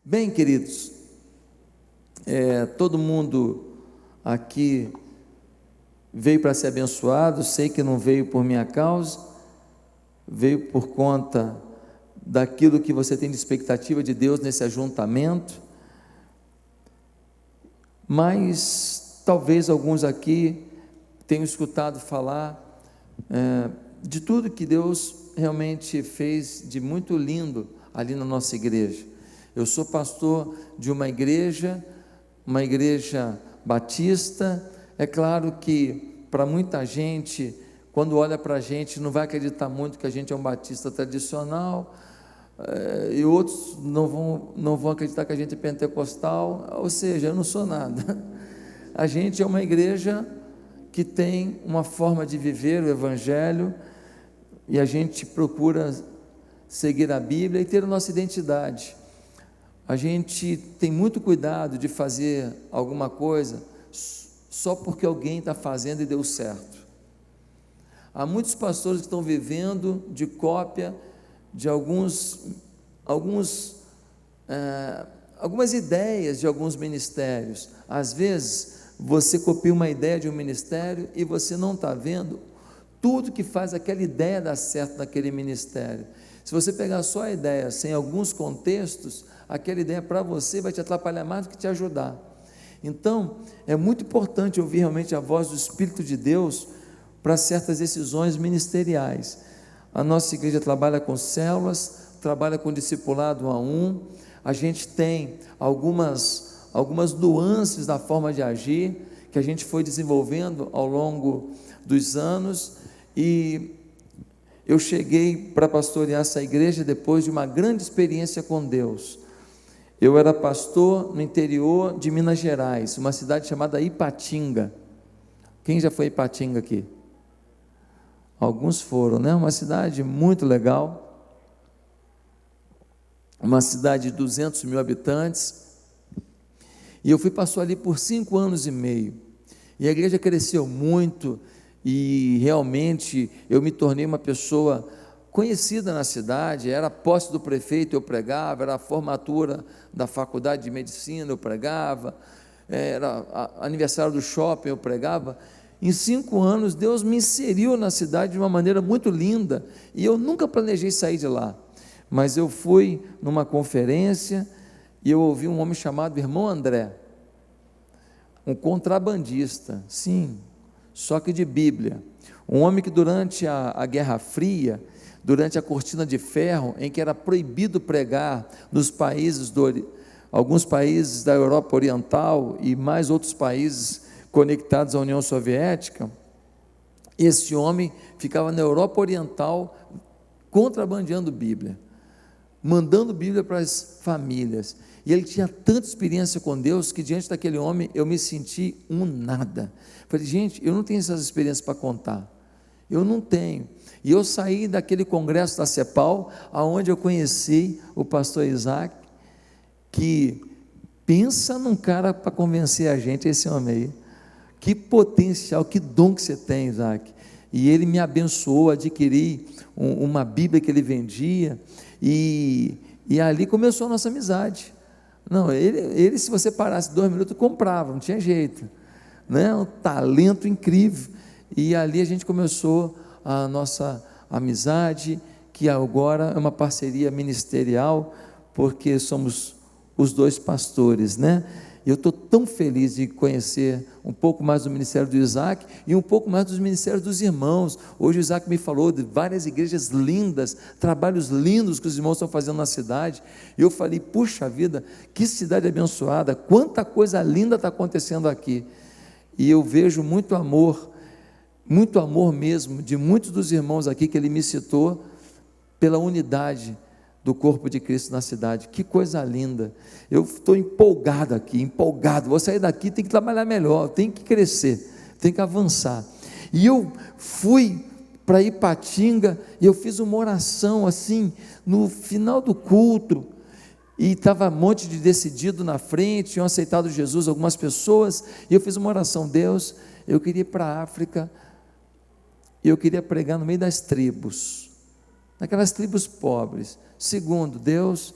Bem, queridos, todo mundo aqui veio para ser abençoado. Sei que não veio por minha causa, veio por conta daquilo que você tem de expectativa de Deus nesse ajuntamento, mas talvez alguns aqui tenham escutado falar de tudo que Deus realmente fez de muito lindo ali na nossa igreja. Eu sou pastor de uma igreja batista. É claro que para muita gente, quando olha para a gente, não vai acreditar muito que a gente é um batista tradicional, e outros não vão acreditar que a gente é pentecostal, ou seja, eu não sou nada. A gente é uma igreja que tem uma forma de viver o evangelho, e a gente procura seguir a Bíblia e ter a nossa identidade. A gente tem muito cuidado de fazer alguma coisa só porque alguém está fazendo e deu certo. Há muitos pastores que estão vivendo de cópia de algumas ideias de alguns ministérios. Às vezes você copia uma ideia de um ministério e você não está vendo tudo que faz aquela ideia dar certo naquele ministério. Se você pegar só a ideia sem alguns contextos, aquela ideia para você vai te atrapalhar mais do que te ajudar. Então, é muito importante ouvir realmente a voz do Espírito de Deus para certas decisões ministeriais. A nossa igreja trabalha com células, trabalha com discipulado 1 a 1, a gente tem algumas nuances da forma de agir, que a gente foi desenvolvendo ao longo dos anos, e eu cheguei para pastorear essa igreja depois de uma grande experiência com Deus. Eu era pastor no interior de Minas Gerais, uma cidade chamada Ipatinga. Quem já foi a Ipatinga aqui? Alguns foram, né? Uma cidade muito legal, uma cidade de 200 mil habitantes, e eu fui pastor ali por 5 anos e meio, e a igreja cresceu muito, e realmente eu me tornei uma pessoa conhecida na cidade. Era a posse do prefeito, eu pregava, era a formatura da faculdade de medicina, eu pregava, era aniversário do shopping, eu pregava. Em 5 anos, Deus me inseriu na cidade de uma maneira muito linda, e eu nunca planejei sair de lá, mas eu fui numa conferência, e eu ouvi um homem chamado Irmão André, um contrabandista, sim, só que de Bíblia, um homem que durante a Guerra Fria, durante a cortina de ferro, em que era proibido pregar nos países, alguns países da Europa Oriental e mais outros países conectados à União Soviética, esse homem ficava na Europa Oriental contrabandeando Bíblia, mandando Bíblia para as famílias, e ele tinha tanta experiência com Deus, que diante daquele homem eu me senti um nada. Falei, gente, eu não tenho essas experiências para contar, eu não tenho. E eu saí daquele congresso da CEPAL, aonde eu conheci o pastor Isaac, que pensa num cara para convencer a gente, esse homem aí, que potencial, que dom que você tem, Isaac. E ele me abençoou, adquiri uma Bíblia que ele vendia, e ali começou a nossa amizade. Não, ele se você parasse 2 minutos, comprava, não tinha jeito, né? Um talento incrível, e ali a gente começou a nossa amizade, que agora é uma parceria ministerial, porque somos os 2 pastores, né? Eu estou tão feliz de conhecer um pouco mais do ministério do Isaac e um pouco mais dos ministérios dos irmãos. Hoje o Isaac me falou de várias igrejas lindas, trabalhos lindos que os irmãos estão fazendo na cidade, e eu falei, puxa vida, que cidade abençoada, quanta coisa linda está acontecendo aqui, e eu vejo muito amor mesmo, de muitos dos irmãos aqui que ele me citou, pela unidade do corpo de Cristo na cidade. Que coisa linda, eu estou empolgado aqui, vou sair daqui, tem que trabalhar melhor, tem que crescer, tem que avançar. E eu fui para Ipatinga, e eu fiz uma oração assim, no final do culto, e estava um monte de decidido na frente, tinham aceitado Jesus, algumas pessoas, e eu fiz uma oração, Deus, eu queria ir para a África, eu queria pregar no meio das tribos, naquelas tribos pobres. Segundo, Deus,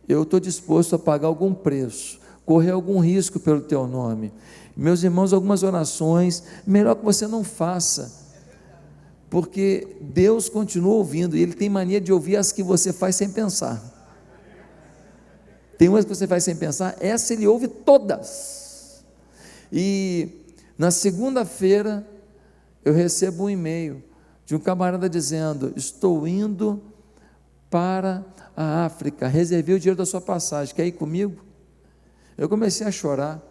eu estou disposto a pagar algum preço, correr algum risco pelo teu nome. Meus irmãos, algumas orações, melhor que você não faça, porque Deus continua ouvindo, e Ele tem mania de ouvir as que você faz sem pensar. Tem umas que você faz sem pensar, essa Ele ouve todas. E na segunda-feira, eu recebo um e-mail de um camarada dizendo: estou indo para a África, reservei o dinheiro da sua passagem, quer ir comigo? Eu comecei a chorar.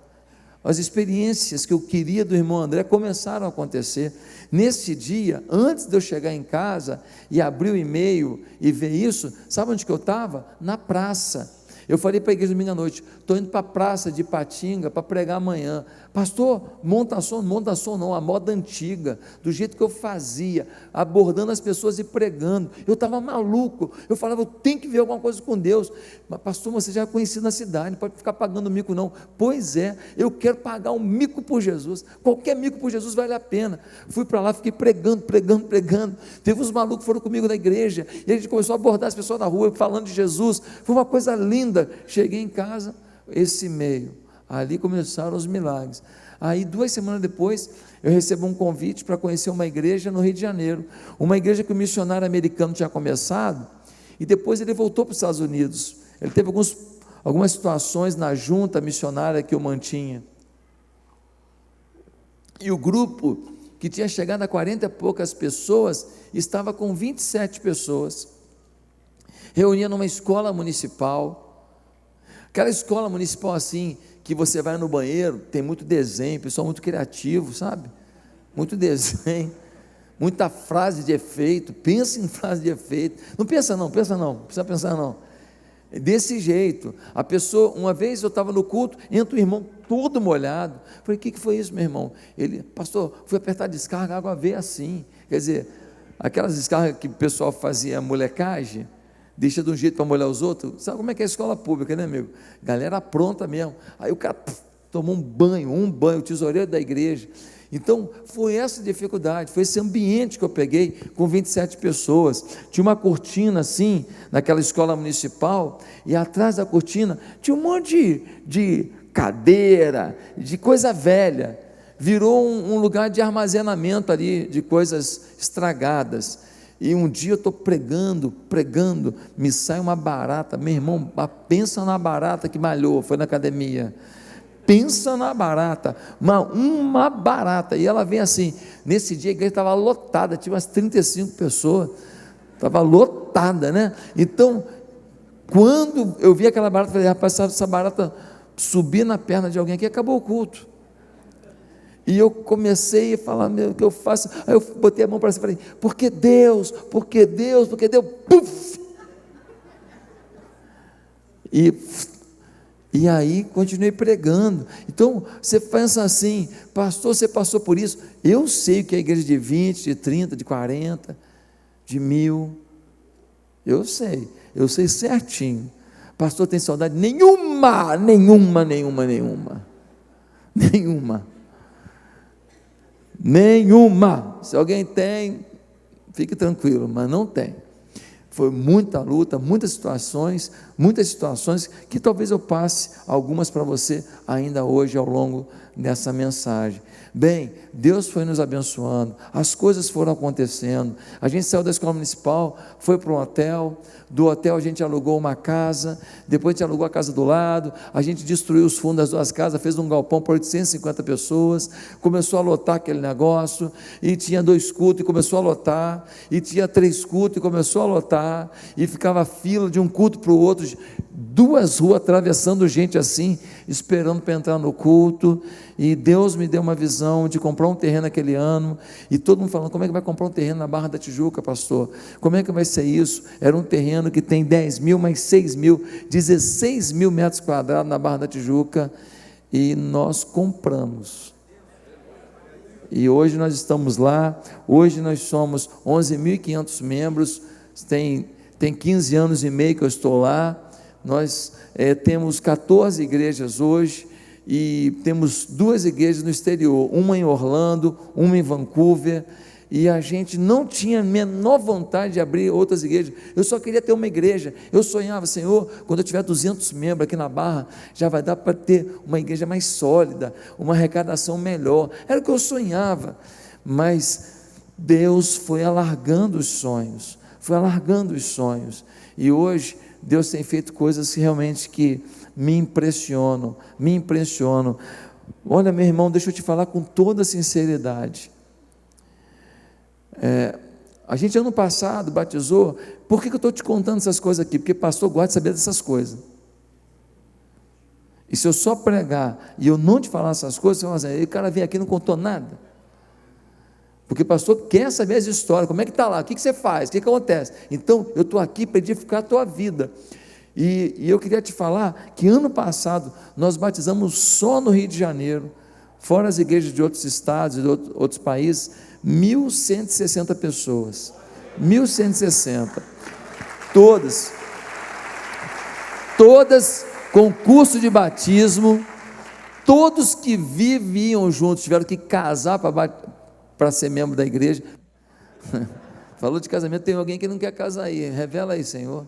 As experiências que eu queria do irmão André começaram a acontecer. Nesse dia, antes de eu chegar em casa e abrir o e-mail e ver isso, sabe onde que eu estava? Na praça. Eu falei para a igreja domingo à noite: estou indo para a praça de Ipatinga para pregar amanhã. Pastor, monta som não, a moda antiga, do jeito que eu fazia, abordando as pessoas e pregando. Eu estava maluco, eu falava: eu tenho que ver alguma coisa com Deus. Mas pastor, você já é conhecido na cidade, não pode ficar pagando mico não. Pois é, eu quero pagar um mico por Jesus, qualquer mico por Jesus vale a pena. Fui para lá, fiquei pregando, teve uns malucos que foram comigo na igreja, e a gente começou a abordar as pessoas na rua, falando de Jesus, foi uma coisa linda. Cheguei em casa, esse e-mail, ali começaram os milagres. Aí 2 semanas depois, eu recebo um convite para conhecer uma igreja no Rio de Janeiro, uma igreja que o missionário americano tinha começado, e depois ele voltou para os Estados Unidos. Ele teve algumas situações na junta missionária que eu mantinha, e o grupo, que tinha chegado a 40 e poucas pessoas, estava com 27 pessoas, reunia numa escola municipal, aquela escola municipal assim, que você vai no banheiro, tem muito desenho, pessoal muito criativo, sabe? Muito desenho, muita frase de efeito, pensa em frase de efeito, não precisa pensar não, desse jeito. A pessoa, uma vez eu estava no culto, entra o irmão todo molhado, falei: o que foi isso, meu irmão? Ele: pastor, fui apertar a descarga, a água veio assim. Quer dizer, aquelas descargas que o pessoal fazia molecagem, deixa de um jeito para molhar os outros. Sabe como é que é a escola pública, né, amigo? Galera pronta mesmo. Aí o cara tomou um banho, o tesoureiro da igreja. Então, foi essa dificuldade, foi esse ambiente que eu peguei com 27 pessoas. Tinha uma cortina assim, naquela escola municipal, e atrás da cortina tinha um monte de cadeira, de coisa velha. Virou um lugar de armazenamento ali, de coisas estragadas. E um dia eu estou pregando, me sai uma barata, meu irmão, pensa na barata que malhou, foi na academia, pensa na barata, uma barata, e ela vem assim. Nesse dia a igreja estava lotada, tinha umas 35 pessoas, estava lotada, né? Então, quando eu vi aquela barata, eu falei: rapaz, essa barata subir na perna de alguém aqui, acabou o culto. E eu comecei a falar: meu, o que eu faço? Aí eu botei a mão para cima e falei: porque Deus, puf! E aí continuei pregando. Então você pensa assim: pastor, você passou por isso? Eu sei o que é a igreja de 20, de 30, de 40, de 1000, eu sei certinho. Pastor, tem saudade? Nenhuma. Se alguém tem, fique tranquilo, mas não tem. Foi muita luta, muitas situações que talvez eu passe algumas para você ainda hoje ao longo dessa mensagem. Bem, Deus foi nos abençoando, as coisas foram acontecendo. A gente saiu da escola municipal, foi para um hotel, do hotel a gente alugou uma casa, depois a gente alugou a casa do lado, a gente destruiu os fundos das 2 casas, fez um galpão para 850 pessoas, começou a lotar aquele negócio, e tinha 2 cultos e começou a lotar, e tinha 3 cultos e começou a lotar, e ficava fila de um culto para o outro, 2 ruas atravessando gente assim, esperando para entrar no culto. E Deus me deu uma visão de comprar um terreno aquele ano, e todo mundo falando: como é que vai comprar um terreno na Barra da Tijuca, pastor? Como é que vai ser isso? Era um terreno que tem 10 mil, mais 6 mil, 16 mil metros quadrados na Barra da Tijuca, e nós compramos. E hoje nós estamos lá, hoje nós somos 11.500 membros, tem 15 anos e meio que eu estou lá. Nós temos 14 igrejas hoje, e temos 2 igrejas no exterior, uma em Orlando, uma em Vancouver, e a gente não tinha a menor vontade de abrir outras igrejas. Eu só queria ter uma igreja. Eu sonhava, Senhor, quando eu tiver 200 membros aqui na Barra, já vai dar para ter uma igreja mais sólida, uma arrecadação melhor. Era o que eu sonhava, mas Deus foi alargando os sonhos, e hoje Deus tem feito coisas que realmente me impressionam. Olha, meu irmão, deixa eu te falar com toda sinceridade. A gente ano passado batizou. Por que eu estou te contando essas coisas aqui? Porque pastor gosta de saber dessas coisas. E se eu só pregar e eu não te falar essas coisas, você vai dizer, o cara vem aqui e não contou nada. Porque pastor quer saber as histórias, como é que está lá, o que você faz, o que acontece. Então eu estou aqui para edificar a tua vida. E eu queria te falar que ano passado nós batizamos só no Rio de Janeiro, fora as igrejas de outros estados e de outros países, 1.160 pessoas, 1.160, todas com curso de batismo, todos que viviam juntos, tiveram que casar para ser membro da igreja. Falou de casamento, tem alguém que não quer casar aí, revela aí, Senhor.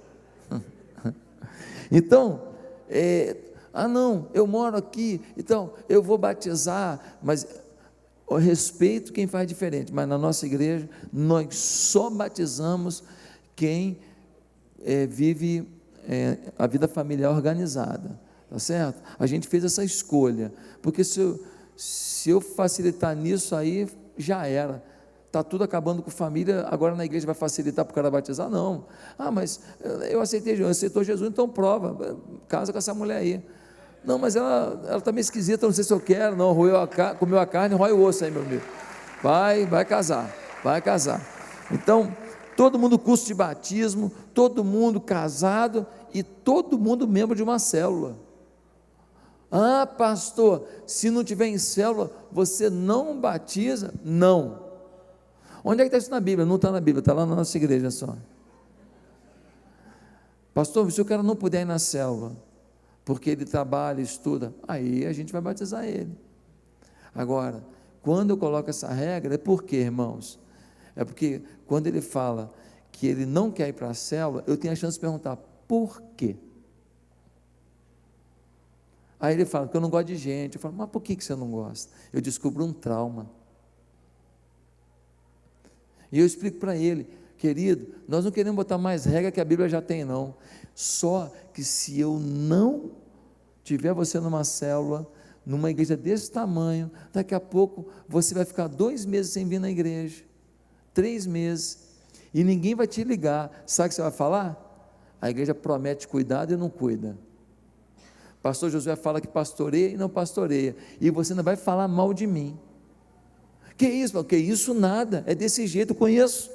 Então, não, eu moro aqui, então eu vou batizar, mas eu respeito quem faz diferente, mas na nossa igreja nós só batizamos quem vive a vida familiar organizada, tá certo? A gente fez essa escolha, porque se eu facilitar nisso aí, já era, está tudo acabando com família, agora na igreja vai facilitar para o cara batizar? Não. Mas eu aceitou Jesus, então prova, casa com essa mulher aí. Não, mas ela está meio esquisita, não sei se eu quero, não, comeu a carne, rói o osso aí, meu amigo. Vai casar. Então, todo mundo curso de batismo, todo mundo casado e todo mundo membro de uma célula. Pastor, se não tiver em célula, você não batiza? Não. Onde é que está isso na Bíblia? Não está na Bíblia, está lá na nossa igreja só. Pastor, se o cara não puder ir na célula, porque ele trabalha, estuda, aí a gente vai batizar ele. Agora, quando eu coloco essa regra, é por quê, irmãos? É porque quando ele fala que ele não quer ir para a célula, eu tenho a chance de perguntar, por quê? Aí ele fala, que eu não gosto de gente. Eu falo, mas por que você não gosta? Eu descubro um trauma. E eu explico para ele, querido, nós não queremos botar mais regra que a Bíblia já tem, não. Só que se eu não tiver você numa célula, numa igreja desse tamanho, daqui a pouco você vai ficar 2 meses sem vir na igreja, 3 meses, e ninguém vai te ligar. Sabe o que você vai falar? A igreja promete cuidado e não cuida. Pastor Josué fala que pastoreia e não pastoreia, e você não vai falar mal de mim. Que isso? Que isso nada, é desse jeito, conheço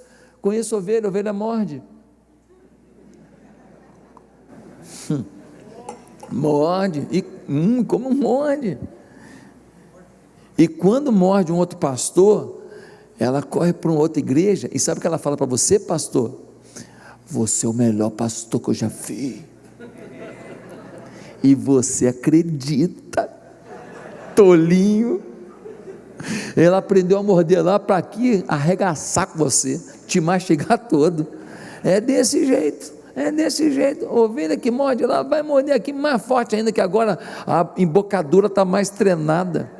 ovelha morde. Morde, e como morde. E quando morde um outro pastor, ela corre para uma outra igreja, e sabe o que ela fala para você, pastor? Você é o melhor pastor que eu já vi. E você acredita, tolinho. Ela aprendeu a morder lá para aqui arregaçar com você, te mastigar todo. É desse jeito. Ovelha que morde lá, vai morder aqui mais forte ainda, que agora a embocadura está mais treinada.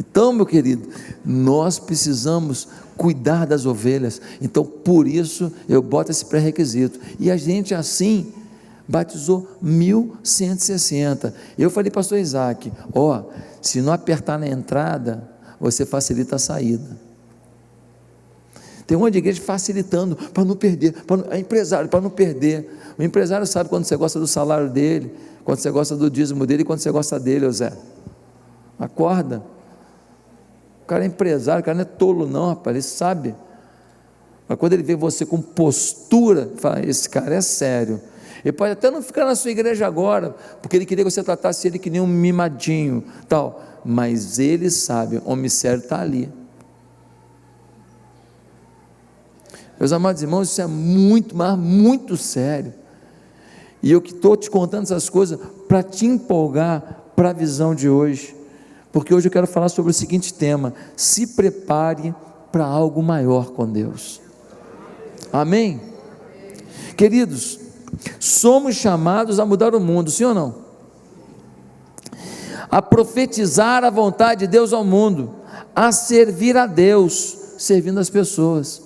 Então, meu querido, nós precisamos cuidar das ovelhas. Então, por isso eu boto esse pré-requisito. E a gente assim batizou 1.160. Eu falei, pastor Isaac, se não apertar na entrada, você facilita a saída. Tem um monte de igreja facilitando, para não perder, empresário, para não perder. O empresário sabe quando você gosta do salário dele, quando você gosta do dízimo dele, e quando você gosta dele, Zé. Acorda. O cara é empresário, o cara não é tolo não, rapaz, ele sabe. Mas quando ele vê você com postura, fala, esse cara é sério. Ele pode até não ficar na sua igreja agora, porque ele queria que você tratasse ele que nem um mimadinho, tal, mas ele sabe, o homem sério está ali. Meus amados irmãos, isso é muito, mas muito sério. E eu que estou te contando essas coisas para te empolgar para a visão de hoje, porque hoje eu quero falar sobre o seguinte tema: se prepare para algo maior com Deus. Amém? Queridos, somos chamados a mudar o mundo, sim ou não? A profetizar a vontade de Deus ao mundo, a servir a Deus, servindo as pessoas.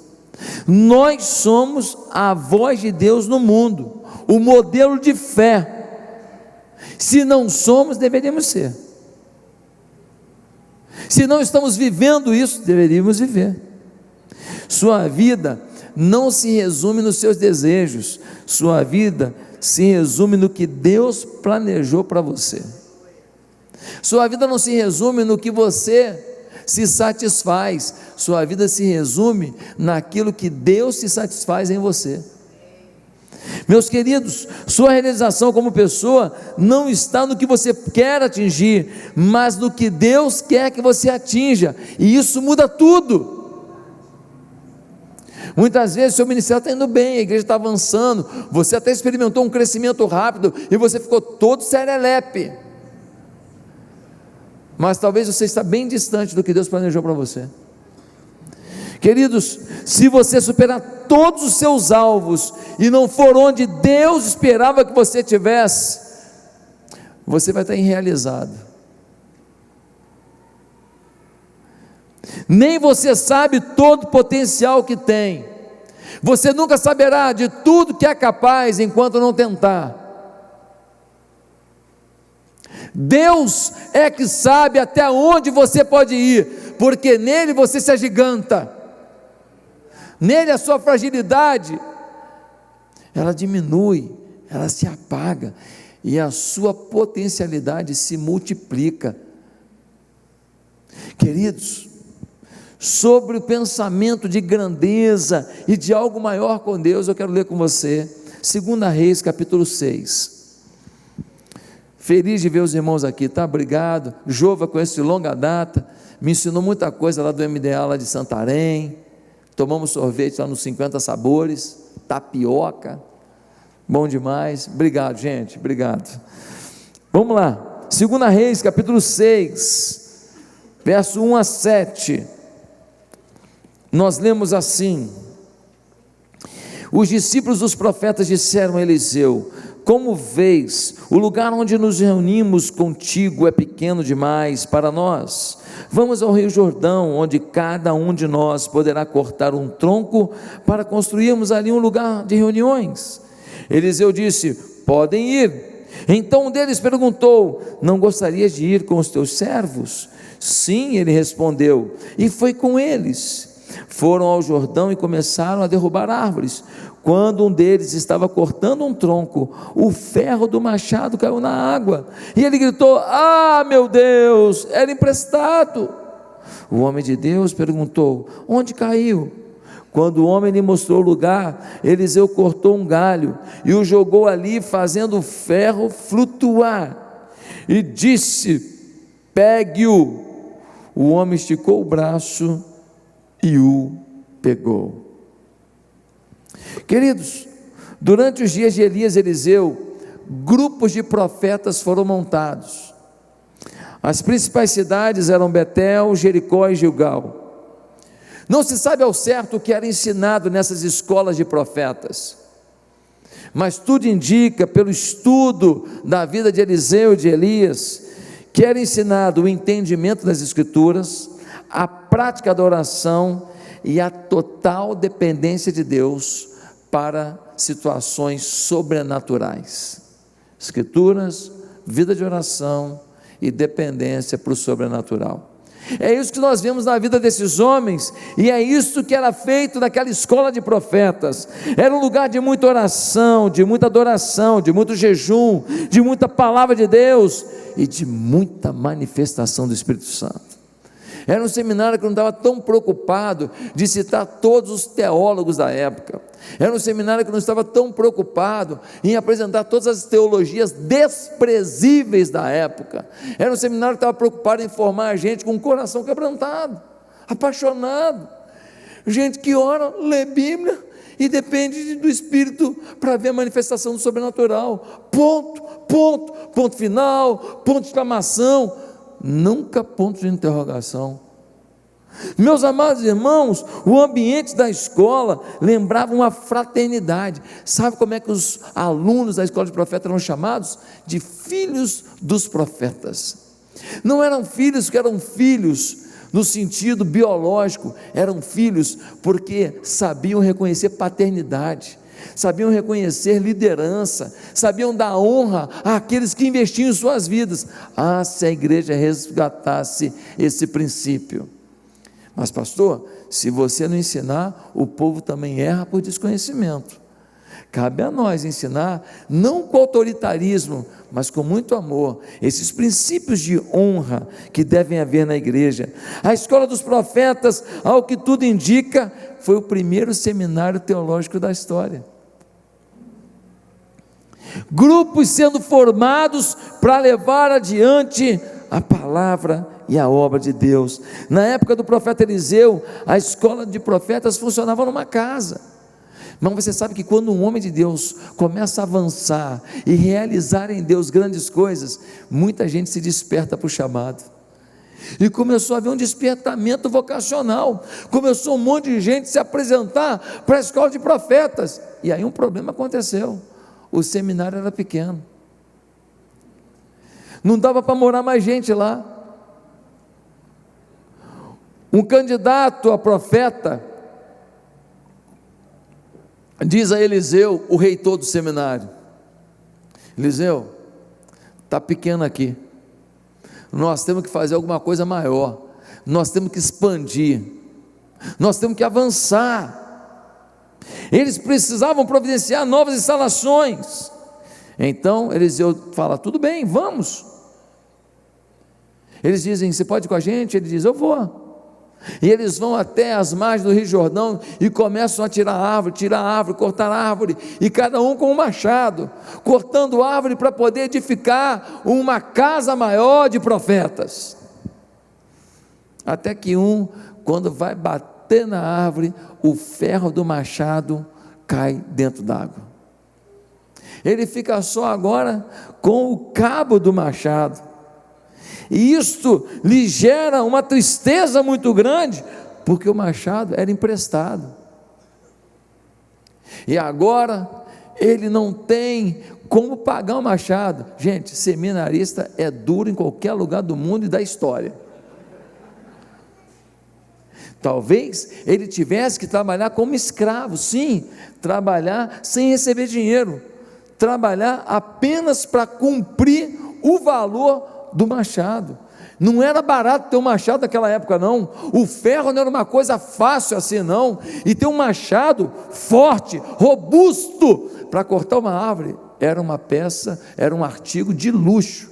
Nós somos a voz de Deus no mundo, o modelo de fé. Se não somos, deveríamos ser. Se não estamos vivendo isso, deveríamos viver. Sua vida não se resume nos seus desejos, sua vida se resume no que Deus planejou para você. Sua vida não se resume no que você se satisfaz, sua vida se resume naquilo que Deus se satisfaz em você. Meus queridos, sua realização como pessoa não está no que você quer atingir, mas no que Deus quer que você atinja, e isso muda tudo. Muitas vezes seu ministério está indo bem, a igreja está avançando, você até experimentou um crescimento rápido, e você ficou todo serelepe, mas talvez você está bem distante do que Deus planejou para você. Queridos, se você superar todos os seus alvos e não for onde Deus esperava que você estivesse, você vai estar irrealizado. Nem você sabe todo o potencial que tem. Você nunca saberá de tudo que é capaz enquanto não tentar. Deus é que sabe até onde você pode ir, porque nele você se agiganta. Nele a sua fragilidade, ela diminui, ela se apaga, e a sua potencialidade se multiplica. Queridos, sobre o pensamento de grandeza e de algo maior com Deus, eu quero ler com você, 2 Reis capítulo 6, feliz de ver os irmãos aqui, tá? Obrigado. Jova, conheço de longa data, me ensinou muita coisa lá do MDA, lá de Santarém, tomamos sorvete lá nos 50 sabores, tapioca, bom demais, obrigado gente, obrigado. Vamos lá, 2 Reis capítulo 6, verso 1 a 7, nós lemos assim: os discípulos dos profetas disseram a Eliseu: como vês, o lugar onde nos reunimos contigo é pequeno demais para nós. Vamos ao rio Jordão, onde cada um de nós poderá cortar um tronco para construirmos ali um lugar de reuniões. Eliseu disse: podem ir. Então um deles perguntou: não gostarias de ir com os teus servos? Sim, ele respondeu, e foi com eles. Foram ao Jordão e começaram a derrubar árvores. Quando um deles estava cortando um tronco, o ferro do machado caiu na água, e ele gritou: ah, meu Deus, era emprestado. O homem de Deus perguntou: onde caiu? Quando o homem lhe mostrou o lugar, Eliseu cortou um galho e o jogou ali, fazendo o ferro flutuar, e disse: pegue-o. O homem esticou o braço e o pegou. Queridos, durante os dias de Elias e Eliseu, grupos de profetas foram montados. As principais cidades eram Betel, Jericó e Gilgal. Não se sabe ao certo o que era ensinado nessas escolas de profetas, mas tudo indica, pelo estudo da vida de Eliseu e de Elias, que era ensinado o entendimento das Escrituras, a prática da oração e a total dependência de Deus para situações sobrenaturais. Escrituras, vida de oração e dependência para o sobrenatural. É isso que nós vemos na vida desses homens, e é isso que era feito naquela escola de profetas. Era um lugar de muita oração, de muita adoração, de muito jejum, de muita palavra de Deus e de muita manifestação do Espírito Santo. Era um seminário que não estava tão preocupado de citar todos os teólogos da época. Era um seminário que não estava tão preocupado em apresentar todas as teologias desprezíveis da época. Era um seminário que estava preocupado em formar gente com o coração quebrantado, apaixonado, gente que ora, lê Bíblia e depende do Espírito para ver a manifestação do sobrenatural. Ponto final, ponto de exclamação, nunca ponto de interrogação. Meus amados irmãos, o ambiente da escola lembrava uma fraternidade. Sabe como é que os alunos da escola de profetas eram chamados? De filhos dos profetas. Não eram filhos que eram filhos no sentido biológico, eram filhos porque sabiam reconhecer paternidade, sabiam reconhecer liderança, sabiam dar honra àqueles que investiam em suas vidas. Se a igreja resgatasse esse princípio. Mas pastor, se você não ensinar, o povo também erra por desconhecimento. Cabe a nós ensinar, não com autoritarismo, mas com muito amor, esses princípios de honra que devem haver na igreja. A escola dos profetas, ao que tudo indica, foi o primeiro seminário teológico da história. Grupos sendo formados para levar adiante a palavra e a obra de Deus. Na época do profeta Eliseu, a escola de profetas funcionava numa casa. Mas você sabe que quando um homem de Deus começa a avançar e realizar em Deus grandes coisas, muita gente se desperta para o chamado. E começou a haver um despertamento vocacional. Começou um monte de gente se apresentar para a escola de profetas. E aí um problema aconteceu. O seminário era pequeno. Não dava para morar mais gente lá. Um candidato a profeta diz a Eliseu, o reitor do seminário: Eliseu, está pequeno aqui, nós temos que fazer alguma coisa maior, nós temos que expandir, nós temos que avançar. Eles precisavam providenciar novas instalações. Então Eliseu fala: tudo bem, vamos. Eles dizem: você pode ir com a gente? Ele diz: eu vou. E eles vão até as margens do Rio Jordão e começam a tirar árvore, cortar árvore, e cada um com um machado, cortando árvore para poder edificar uma casa maior de profetas. Até que quando vai bater na árvore, o ferro do machado cai dentro d'água. Ele fica só agora com o cabo do machado. E isto lhe gera uma tristeza muito grande, porque o machado era emprestado. E agora ele não tem como pagar o machado. Gente, seminarista é duro em qualquer lugar do mundo e da história. Talvez ele tivesse que trabalhar como escravo, sim, trabalhar sem receber dinheiro, trabalhar apenas para cumprir o valor do machado. Não era barato ter um machado naquela época, não. O ferro não era uma coisa fácil assim, não. E ter um machado forte, robusto, para cortar uma árvore, era uma peça, era um artigo de luxo.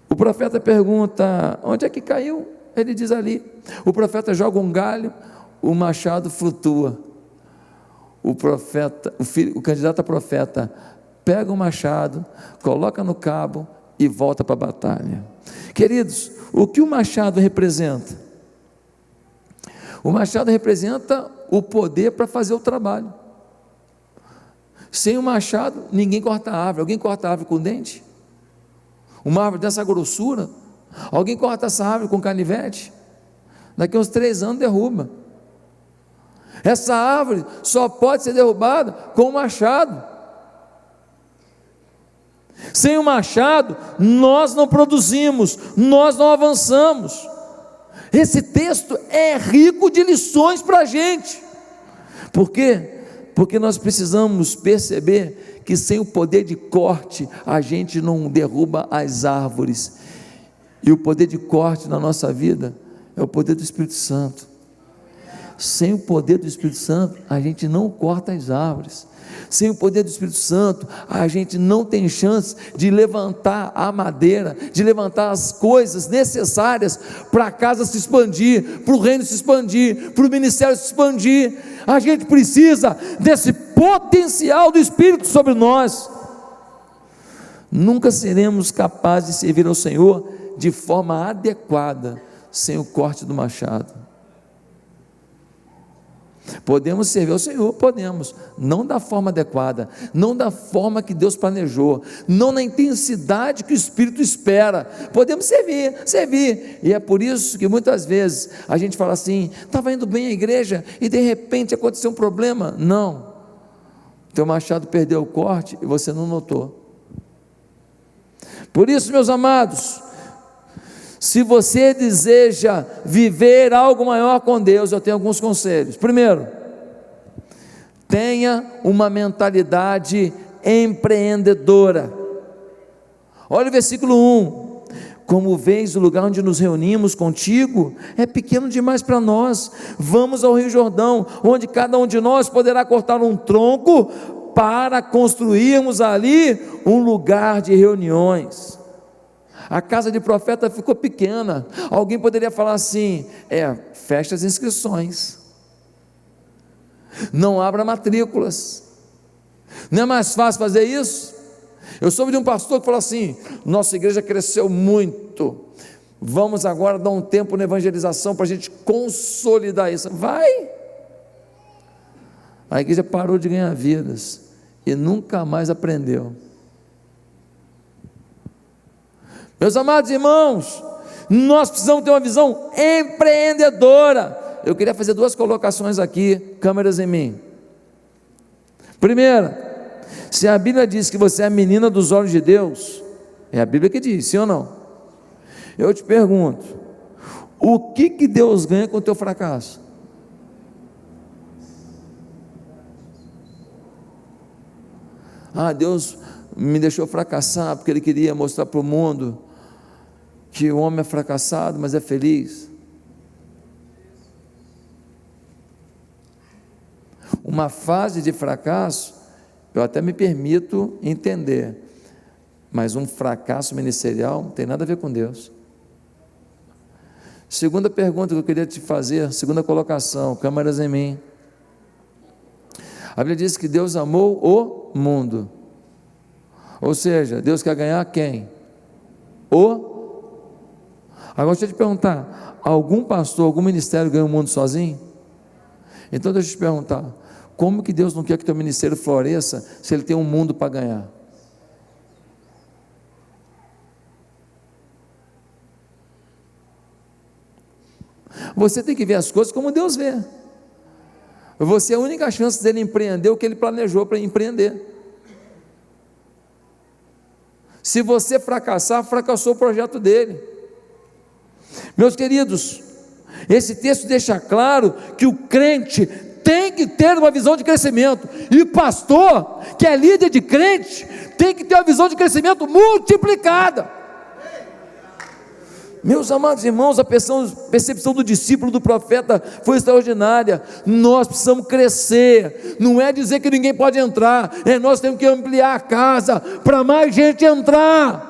O profeta pergunta: onde é que caiu? Ele diz: ali. O profeta joga um galho, o machado flutua. O candidato a profeta pega o machado, coloca no cabo e volta para a batalha. Queridos, o que o machado representa? O machado representa o poder para fazer o trabalho. Sem o machado, ninguém corta a árvore. Alguém corta a árvore com dente? Uma árvore dessa grossura? Alguém corta essa árvore com canivete? Daqui a uns 3 anos derruba. Essa árvore só pode ser derrubada com o machado. Sem o machado, nós não produzimos, nós não avançamos. Esse texto é rico de lições para a gente. Por quê? Porque nós precisamos perceber que sem o poder de corte, a gente não derruba as árvores. E o poder de corte na nossa vida é o poder do Espírito Santo. Sem o poder do Espírito Santo, a gente não corta as árvores. Sem o poder do Espírito Santo, a gente não tem chance de levantar a madeira, de levantar as coisas necessárias para a casa se expandir, para o reino se expandir, para o ministério se expandir. A gente precisa desse potencial do Espírito sobre nós. Nunca seremos capazes de servir ao Senhor de forma adequada sem o corte do machado. Podemos servir ao Senhor, podemos, não da forma adequada, não da forma que Deus planejou, não na intensidade que o Espírito espera. Podemos servir, e é por isso que muitas vezes a gente fala assim: estava indo bem a igreja e de repente aconteceu um problema. Não, teu machado perdeu o corte e você não notou. Por isso, meus amados, se você deseja viver algo maior com Deus, eu tenho alguns conselhos. Primeiro, tenha uma mentalidade empreendedora. Olha o versículo 1: como vês, o lugar onde nos reunimos contigo é pequeno demais para nós. Vamos ao Rio Jordão, onde cada um de nós poderá cortar um tronco para construirmos ali um lugar de reuniões. A casa de profeta ficou pequena. Alguém poderia falar assim: fecha as inscrições, não abra matrículas. Não é mais fácil fazer isso? Eu soube de um pastor que falou assim: nossa igreja cresceu muito, vamos agora dar um tempo na evangelização para a gente consolidar isso. Vai! A igreja parou de ganhar vidas e nunca mais aprendeu. Meus amados irmãos, nós precisamos ter uma visão empreendedora. Eu queria fazer duas colocações aqui, câmeras em mim. Primeira, se a Bíblia diz que você é a menina dos olhos de Deus, é a Bíblia que diz, sim ou não? Eu te pergunto, o que Deus ganha com o teu fracasso? Deus me deixou fracassar porque Ele queria mostrar para o mundo que o homem é fracassado, mas é feliz. Uma fase de fracasso, eu até me permito entender, mas um fracasso ministerial não tem nada a ver com Deus. Segunda pergunta que eu queria te fazer, segunda colocação, câmeras em mim. A Bíblia diz que Deus amou o mundo, ou seja, Deus quer ganhar quem? Agora deixa eu te perguntar, algum pastor, algum ministério ganha o mundo sozinho? Então deixa eu te perguntar, como que Deus não quer que teu ministério floresça, se Ele tem um mundo para ganhar? Você tem que ver as coisas como Deus vê. Você é a única chance dele empreender o que ele planejou para empreender. Se você fracassar, fracassou o projeto dele. Meus queridos, esse texto deixa claro que o crente tem que ter uma visão de crescimento, e o pastor, que é líder de crente, tem que ter uma visão de crescimento multiplicada. Meus amados irmãos, a percepção do discípulo, do profeta, foi extraordinária. Nós precisamos crescer, não é dizer que ninguém pode entrar, nós temos que ampliar a casa, para mais gente entrar,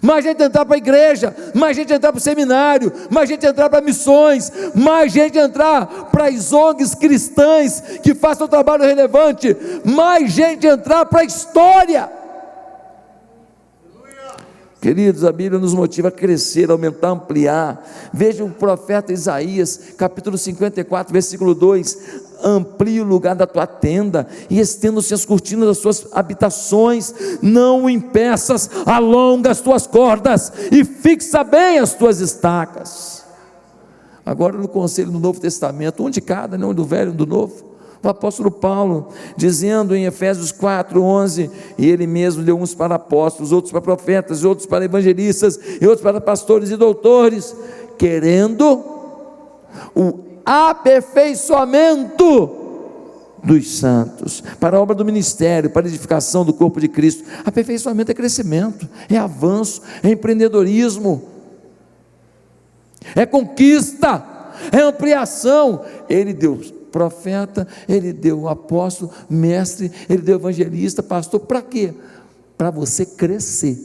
mais gente entrar para a igreja, mais gente entrar para o seminário, mais gente entrar para missões, mais gente entrar para as ONGs cristãs, que façam um trabalho relevante, mais gente entrar para a história. Queridos, a Bíblia nos motiva a crescer, a aumentar, a ampliar. Veja o profeta Isaías, capítulo 54, versículo 2: amplie o lugar da tua tenda e estenda-se as cortinas das tuas habitações, não o impeças, alonga as tuas cordas e fixa bem as tuas estacas. Agora no conselho do Novo Testamento, um de cada, não do Velho e do Novo. O apóstolo Paulo, dizendo em Efésios 4:11, e ele mesmo deu uns para apóstolos, outros para profetas, outros para evangelistas, e outros para pastores e doutores, querendo o aperfeiçoamento dos santos, para a obra do ministério, para a edificação do corpo de Cristo. Aperfeiçoamento é crescimento, é avanço, é empreendedorismo, é conquista, é ampliação. Ele deu profeta, ele deu apóstolo, mestre, ele deu evangelista, pastor, para quê? Para você crescer.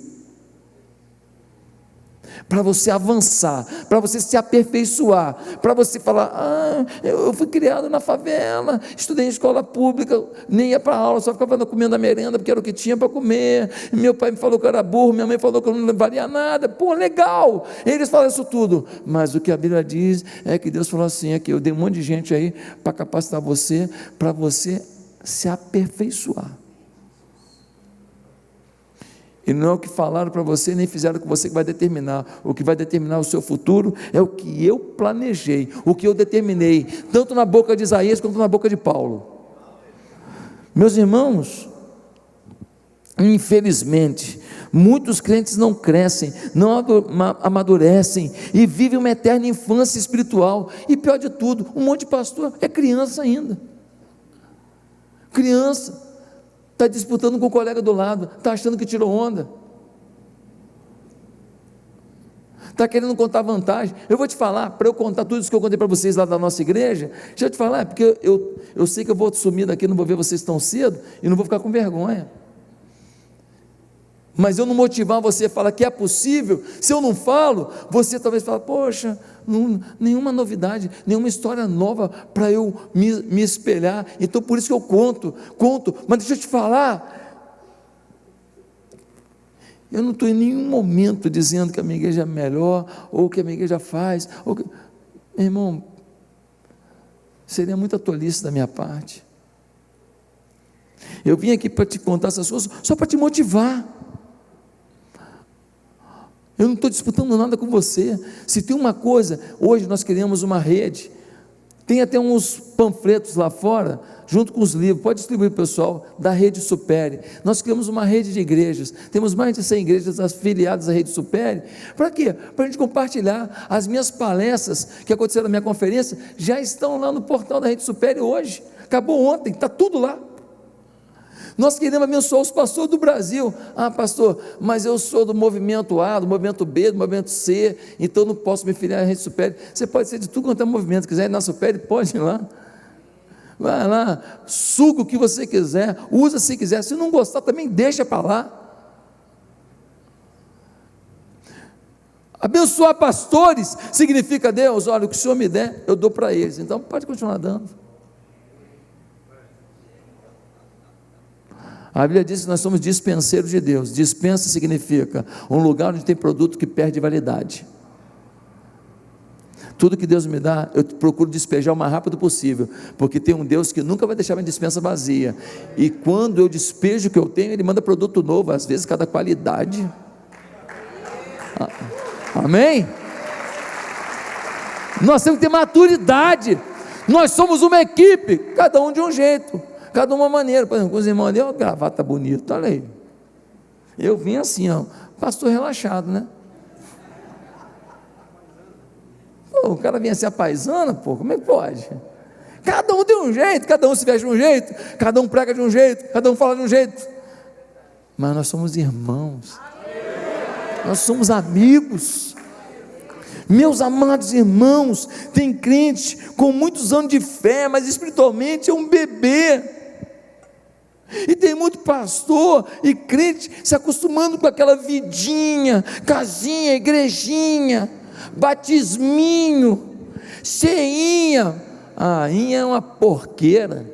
para você avançar, para você se aperfeiçoar, para você falar: eu fui criado na favela, estudei em escola pública, nem ia para aula, só ficava comendo a merenda, porque era o que tinha para comer, meu pai me falou que eu era burro, minha mãe falou que eu não valia nada, legal, eles falam isso tudo, mas o que a Bíblia diz é que Deus falou assim, é que eu dei um monte de gente aí, para capacitar você, para você se aperfeiçoar. E não é o que falaram para você, nem fizeram com você que vai determinar. O que vai determinar o seu futuro é o que eu planejei, o que eu determinei, tanto na boca de Isaías quanto na boca de Paulo. Meus irmãos, infelizmente, muitos crentes não crescem, não amadurecem e vivem uma eterna infância espiritual. E pior de tudo, um monte de pastor é criança ainda. Criança. Está disputando com o colega do lado, está achando que tirou onda, está querendo contar vantagem. Eu vou te falar, para eu contar tudo isso que eu contei para vocês lá da nossa igreja, deixa eu te falar, porque eu sei que eu vou sumir daqui, não vou ver vocês tão cedo, e não vou ficar com vergonha, mas eu não motivar você a falar que é possível, se eu não falo, você talvez fale: poxa, nenhuma novidade, nenhuma história nova para eu me espelhar, então por isso que eu conto, mas deixa eu te falar, eu não estou em nenhum momento dizendo que a minha igreja é melhor, ou que a minha igreja faz, meu irmão, seria muita tolice da minha parte. Eu vim aqui para te contar essas coisas, só para te motivar. Eu não estou disputando nada com você. Se tem uma coisa, hoje nós criamos uma rede, tem até uns panfletos lá fora, junto com os livros, pode distribuir para o pessoal, da Rede Supere. Nós criamos uma rede de igrejas, temos mais de 100 igrejas afiliadas à Rede Supere. Para quê? Para a gente compartilhar. As minhas palestras que aconteceram na minha conferência, já estão lá no portal da Rede Supere hoje, acabou ontem, está tudo lá. Nós queremos abençoar os pastores do Brasil. Pastor, mas eu sou do movimento A, do movimento B, do movimento C, então não posso me filiar à Rede Supere. Você pode ser de tudo quanto é movimento, se quiser ir na Supere, pode ir lá. Vai lá, suga o que você quiser, usa se quiser, se não gostar também deixa para lá. Abençoar pastores significa: Deus, olha, o que o Senhor me der, eu dou para eles, então pode continuar dando. A Bíblia diz que nós somos dispenseiros de Deus. Dispensa significa um lugar onde tem produto que perde validade. Tudo que Deus me dá, eu procuro despejar o mais rápido possível, porque tem um Deus que nunca vai deixar minha dispensa vazia, e quando eu despejo o que eu tenho, Ele manda produto novo, às vezes cada qualidade. Amém? Nós temos que ter maturidade. Nós somos uma equipe, cada um de um jeito, cada uma maneira. Por exemplo, com os irmãos ali, ó, gravata bonita, olha aí. Eu vim assim, ó, pastor relaxado, né? Pô, o cara vinha assim, a paisana, pô, como é que pode? Cada um tem um jeito, cada um se veste de um jeito, cada um prega de um jeito, cada um fala de um jeito, mas nós somos irmãos, nós somos amigos. Meus amados irmãos, tem crente com muitos anos de fé, mas espiritualmente é um bebê. E tem muito pastor e crente se acostumando com aquela vidinha, casinha, igrejinha, batisminho, ceinha. Inha é uma porqueira.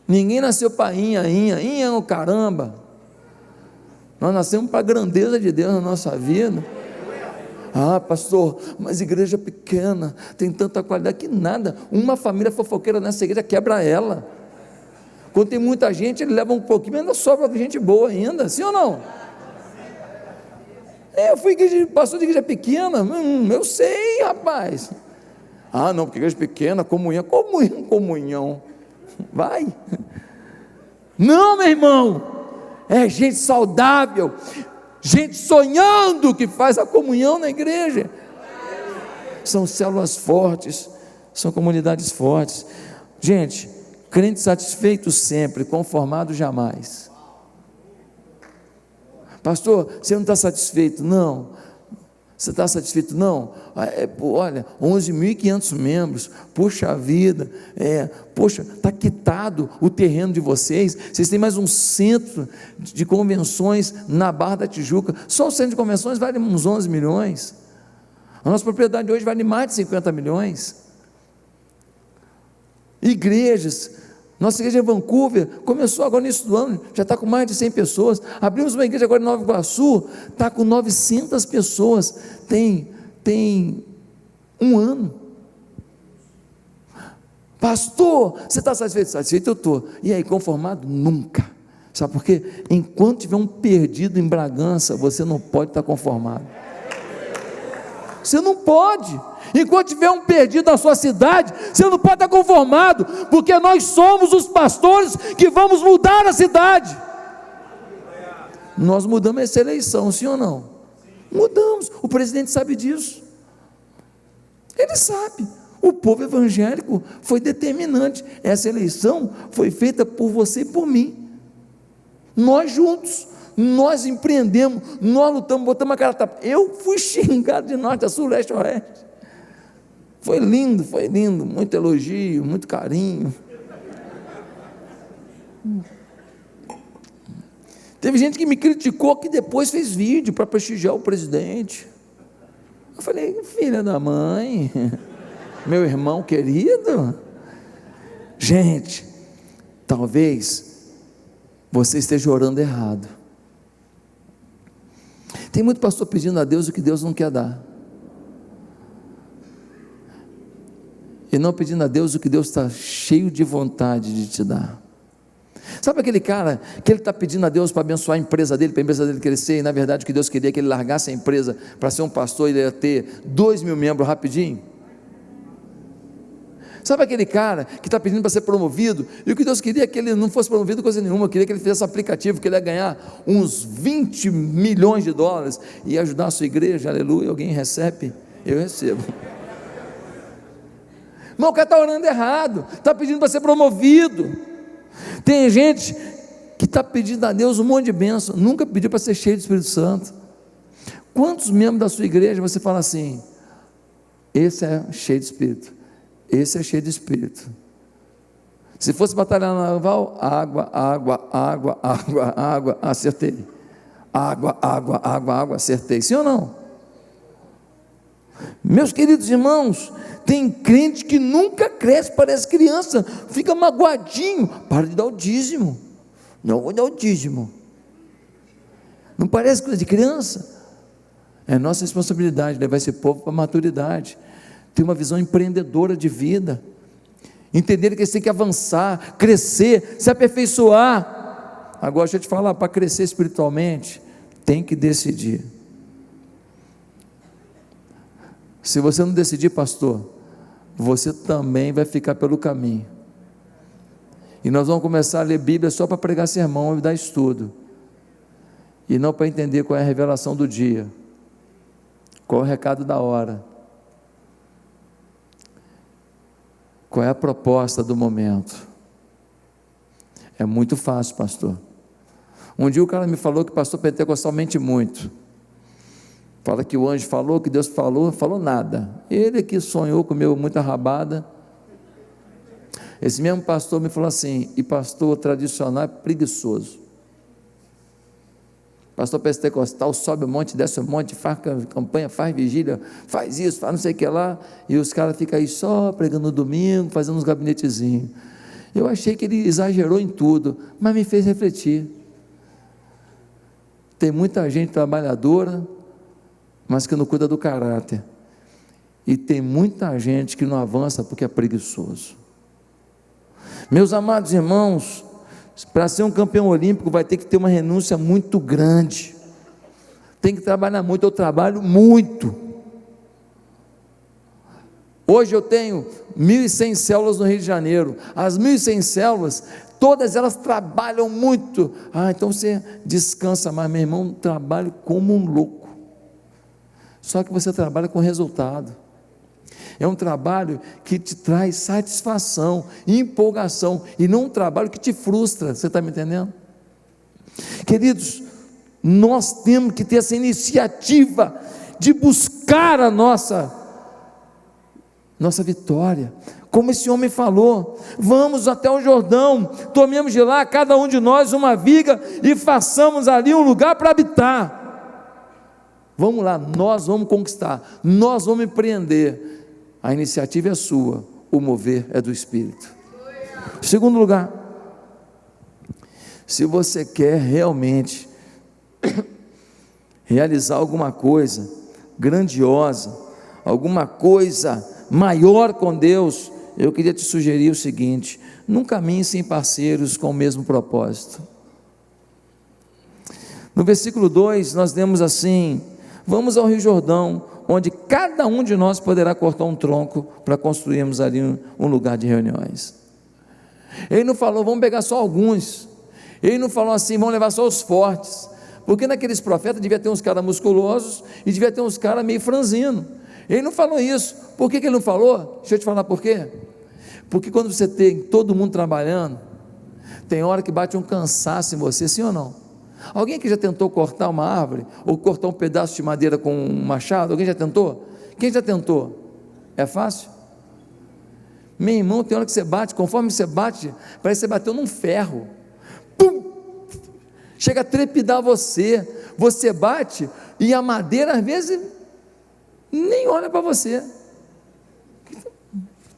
Ninguém nasceu para inha é o caramba. Nós nascemos para a grandeza de Deus na nossa vida. Pastor, mas igreja pequena, tem tanta qualidade que nada, uma família fofoqueira nessa igreja quebra ela. Quando tem muita gente, ele leva um pouquinho, mas ainda sobra gente boa ainda, sim ou não? Eu fui pastor de igreja pequena, eu sei, rapaz. Não, porque igreja pequena, comunhão, vai. Não, meu irmão, é gente saudável, gente sonhando que faz a comunhão na igreja. São células fortes, são comunidades fortes. Gente, crente satisfeito sempre, conformado jamais. Pastor, você não está satisfeito? Não, Você está satisfeito? Não. Olha, 11.500 membros, puxa vida, poxa, está quitado o terreno de vocês têm mais um centro de convenções na Barra da Tijuca, só o centro de convenções vale uns 11 milhões, a nossa propriedade hoje vale mais de 50 milhões, igrejas, nossa igreja em Vancouver, começou agora no início do ano, já está com mais de 100 pessoas, abrimos uma igreja agora em Nova Iguaçu, está com 900 pessoas, tem um ano. Pastor, você está satisfeito? Satisfeito eu estou. E aí, conformado? Nunca. Sabe por quê? Enquanto tiver um perdido em Bragança, você não pode estar conformado. Você não pode. Enquanto tiver um perdido na sua cidade, você não pode estar conformado, porque nós somos os pastores que vamos mudar a cidade. Nós mudamos essa eleição, sim ou não? Mudamos, o presidente sabe disso, ele sabe, o povo evangélico foi determinante, essa eleição foi feita por você e por mim, nós juntos, nós empreendemos, nós lutamos, botamos a cara a tapa. Eu fui xingado de norte a sul, leste a oeste, foi lindo, muito elogio, muito carinho. Teve gente que me criticou que depois fez vídeo para prestigiar o presidente. Eu falei, filha da mãe, meu irmão querido, gente, talvez você esteja orando errado. Tem muito pastor pedindo a Deus o que Deus não quer dar, e não pedindo a Deus o que Deus está cheio de vontade de te dar. Sabe aquele cara que ele está pedindo a Deus para abençoar a empresa dele, para a empresa dele crescer, e na verdade o que Deus queria é que ele largasse a empresa para ser um pastor, ele ia ter 2.000 membros rapidinho? Sabe aquele cara que está pedindo para ser promovido, e o que Deus queria é que ele não fosse promovido coisa nenhuma, queria que ele fizesse aplicativo, que ele ia ganhar uns 20 milhões de dólares, e ia ajudar a sua igreja, aleluia, alguém recebe? Eu recebo. Mas o cara está orando errado, está pedindo para ser promovido. Tem gente que está pedindo a Deus um monte de bênção, nunca pediu para ser cheio do Espírito Santo. Quantos membros da sua igreja você fala assim, esse é cheio de Espírito, esse é cheio de Espírito? Se fosse batalhar naval, água, acertei. Água, acertei, sim ou não? Meus queridos irmãos, tem crente que nunca cresce, parece criança, fica magoadinho, para de dar o dízimo, não vou dar o dízimo, não parece coisa de criança? É nossa responsabilidade levar esse povo para a maturidade, ter uma visão empreendedora de vida, entender que eles têm que avançar, crescer, se aperfeiçoar. Agora deixa eu te falar, para crescer espiritualmente, tem que decidir. Se você não decidir, pastor, você também vai ficar pelo caminho, e nós vamos começar a ler Bíblia só para pregar sermão e dar estudo, e não para entender qual é a revelação do dia, qual é o recado da hora, qual é a proposta do momento. É muito fácil, pastor. Um dia o cara me falou que pastor pentecostal mente muito, fala que o anjo falou, que Deus falou nada, ele que sonhou, comeu muita rabada. Esse mesmo pastor me falou assim, e pastor tradicional é preguiçoso, pastor pentecostal sobe um monte, desce um monte, faz campanha, faz vigília, faz isso, faz não sei o que lá, e os caras ficam aí só pregando no domingo, fazendo uns gabinetezinhos. Eu achei que ele exagerou em tudo, mas me fez refletir. Tem muita gente trabalhadora, mas que não cuida do caráter, e tem muita gente que não avança porque é preguiçoso. Meus amados irmãos, para ser um campeão olímpico vai ter que ter uma renúncia muito grande, tem que trabalhar muito. Eu trabalho muito, hoje eu tenho 1.100 células no Rio de Janeiro, as 1.100 células, todas elas trabalham muito. Então você descansa mais, meu irmão, trabalho como um louco. Só que você trabalha com resultado, é um trabalho que te traz satisfação, empolgação, e não um trabalho que te frustra. Você está me entendendo? Queridos, nós temos que ter essa iniciativa de buscar a nossa vitória. Como esse homem falou: vamos até o Jordão, tomemos de lá cada um de nós uma viga e façamos ali um lugar para habitar. Vamos lá, nós vamos conquistar, nós vamos empreender. A iniciativa é sua, o mover é do Espírito. Segundo lugar, se você quer realmente realizar alguma coisa grandiosa, alguma coisa maior com Deus, eu queria te sugerir o seguinte: não caminhe sem parceiros com o mesmo propósito. No versículo 2 nós lemos assim: vamos ao Rio Jordão, onde cada um de nós poderá cortar um tronco para construirmos ali um lugar de reuniões. Ele não falou, vamos pegar só alguns. Ele não falou assim, vamos levar só os fortes, porque naqueles profetas devia ter uns caras musculosos e devia ter uns caras meio franzinos. Ele não falou isso. Por que ele não falou? Deixa eu te falar por quê. Porque quando você tem todo mundo trabalhando, tem hora que bate um cansaço em você, sim ou não? Alguém aqui já tentou cortar uma árvore, ou cortar um pedaço de madeira com um machado? Alguém já tentou? Quem já tentou? É fácil? Meu irmão, tem hora que você bate, conforme você bate, parece que você bateu num ferro, pum, chega a trepidar você bate, e a madeira às vezes nem olha para você,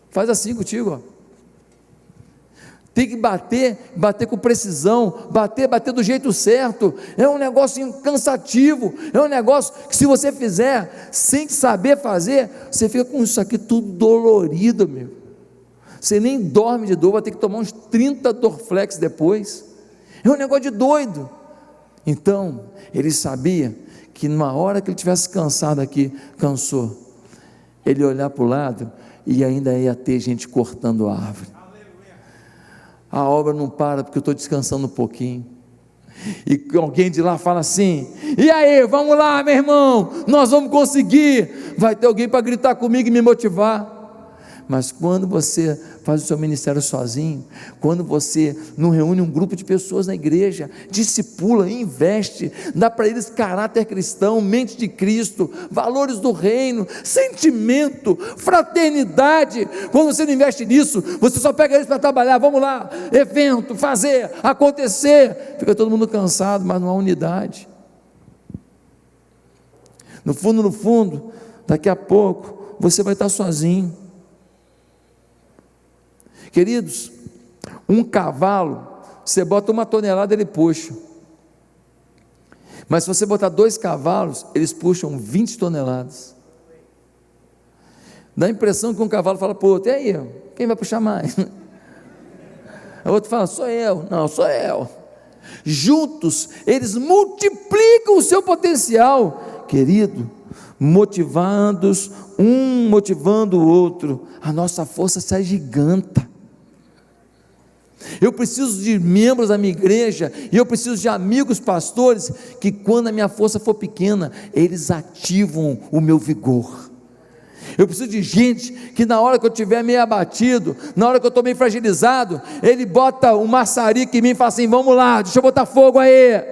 faz assim contigo, ó. Tem que bater com precisão, bater do jeito certo. É um negócio cansativo, é um negócio que se você fizer sem saber fazer, você fica com isso aqui tudo dolorido, meu. Você nem dorme de dor, vai ter que tomar uns 30 Dorflex depois. É um negócio de doido. Então, ele sabia que numa hora que ele tivesse cansado aqui, cansou, ele olhar para o lado e ainda ia ter gente cortando a árvore. A obra não para porque eu estou descansando um pouquinho. E alguém de lá fala assim: e aí, vamos lá, meu irmão, nós vamos conseguir. Vai ter alguém para gritar comigo e me motivar. Mas quando você faz o seu ministério sozinho, quando você não reúne um grupo de pessoas na igreja, discipula, investe, dá para eles caráter cristão, mente de Cristo, valores do reino, sentimento, fraternidade, quando você não investe nisso, você só pega eles para trabalhar, vamos lá, evento, fazer, acontecer, fica todo mundo cansado, mas não há unidade. No fundo, daqui a pouco, você vai estar sozinho. Queridos, um cavalo, você bota 1 tonelada, ele puxa. Mas se você botar 2 cavalos, eles puxam 20 toneladas. Dá a impressão que um cavalo fala para o outro: e aí, quem vai puxar mais? O outro fala: sou eu. Não, sou eu. Juntos, eles multiplicam o seu potencial. Querido, motivados, um motivando o outro, a nossa força se agiganta. Eu preciso de membros da minha igreja, e eu preciso de amigos pastores, que quando a minha força for pequena, eles ativam o meu vigor. Eu preciso de gente que na hora que eu estiver meio abatido, na hora que eu estou meio fragilizado, ele bota um maçarico em mim e fala assim: vamos lá, deixa eu botar fogo aí.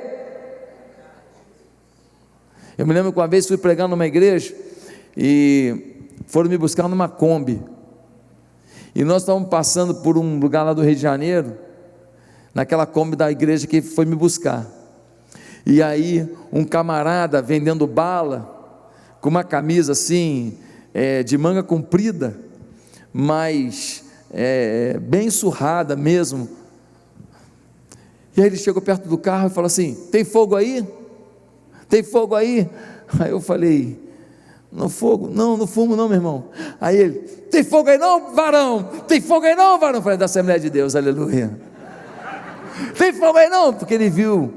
Eu me lembro que uma vez fui pregar numa igreja, e foram me buscar numa Kombi, e nós estávamos passando por um lugar lá do Rio de Janeiro, naquela Kombi da igreja que foi me buscar, e aí um camarada vendendo bala, com uma camisa assim, de manga comprida, mas bem surrada mesmo, e aí ele chegou perto do carro e falou assim: tem fogo aí? Tem fogo aí? Aí eu falei: no fogo? Não, no fumo não, meu irmão. Aí ele: tem fogo aí não, varão? Tem fogo aí não, varão? Eu falei: da Assembleia de Deus, aleluia. Tem fogo aí não? Porque ele viu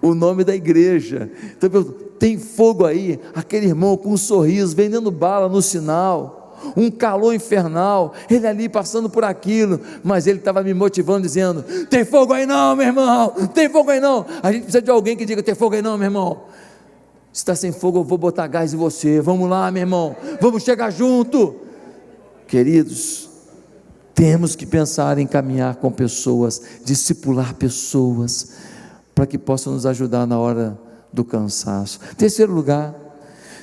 o nome da igreja. Então eu pergunto: tem fogo aí? Aquele irmão com um sorriso, vendendo bala no sinal, um calor infernal, ele ali passando por aquilo, mas ele estava me motivando, dizendo: tem fogo aí não, meu irmão? Tem fogo aí não? A gente precisa de alguém que diga: tem fogo aí não, meu irmão? Se está sem fogo, eu vou botar gás em você. Vamos lá, meu irmão, vamos chegar junto. Queridos, temos que pensar em caminhar com pessoas, discipular pessoas, para que possam nos ajudar na hora do cansaço. Terceiro lugar,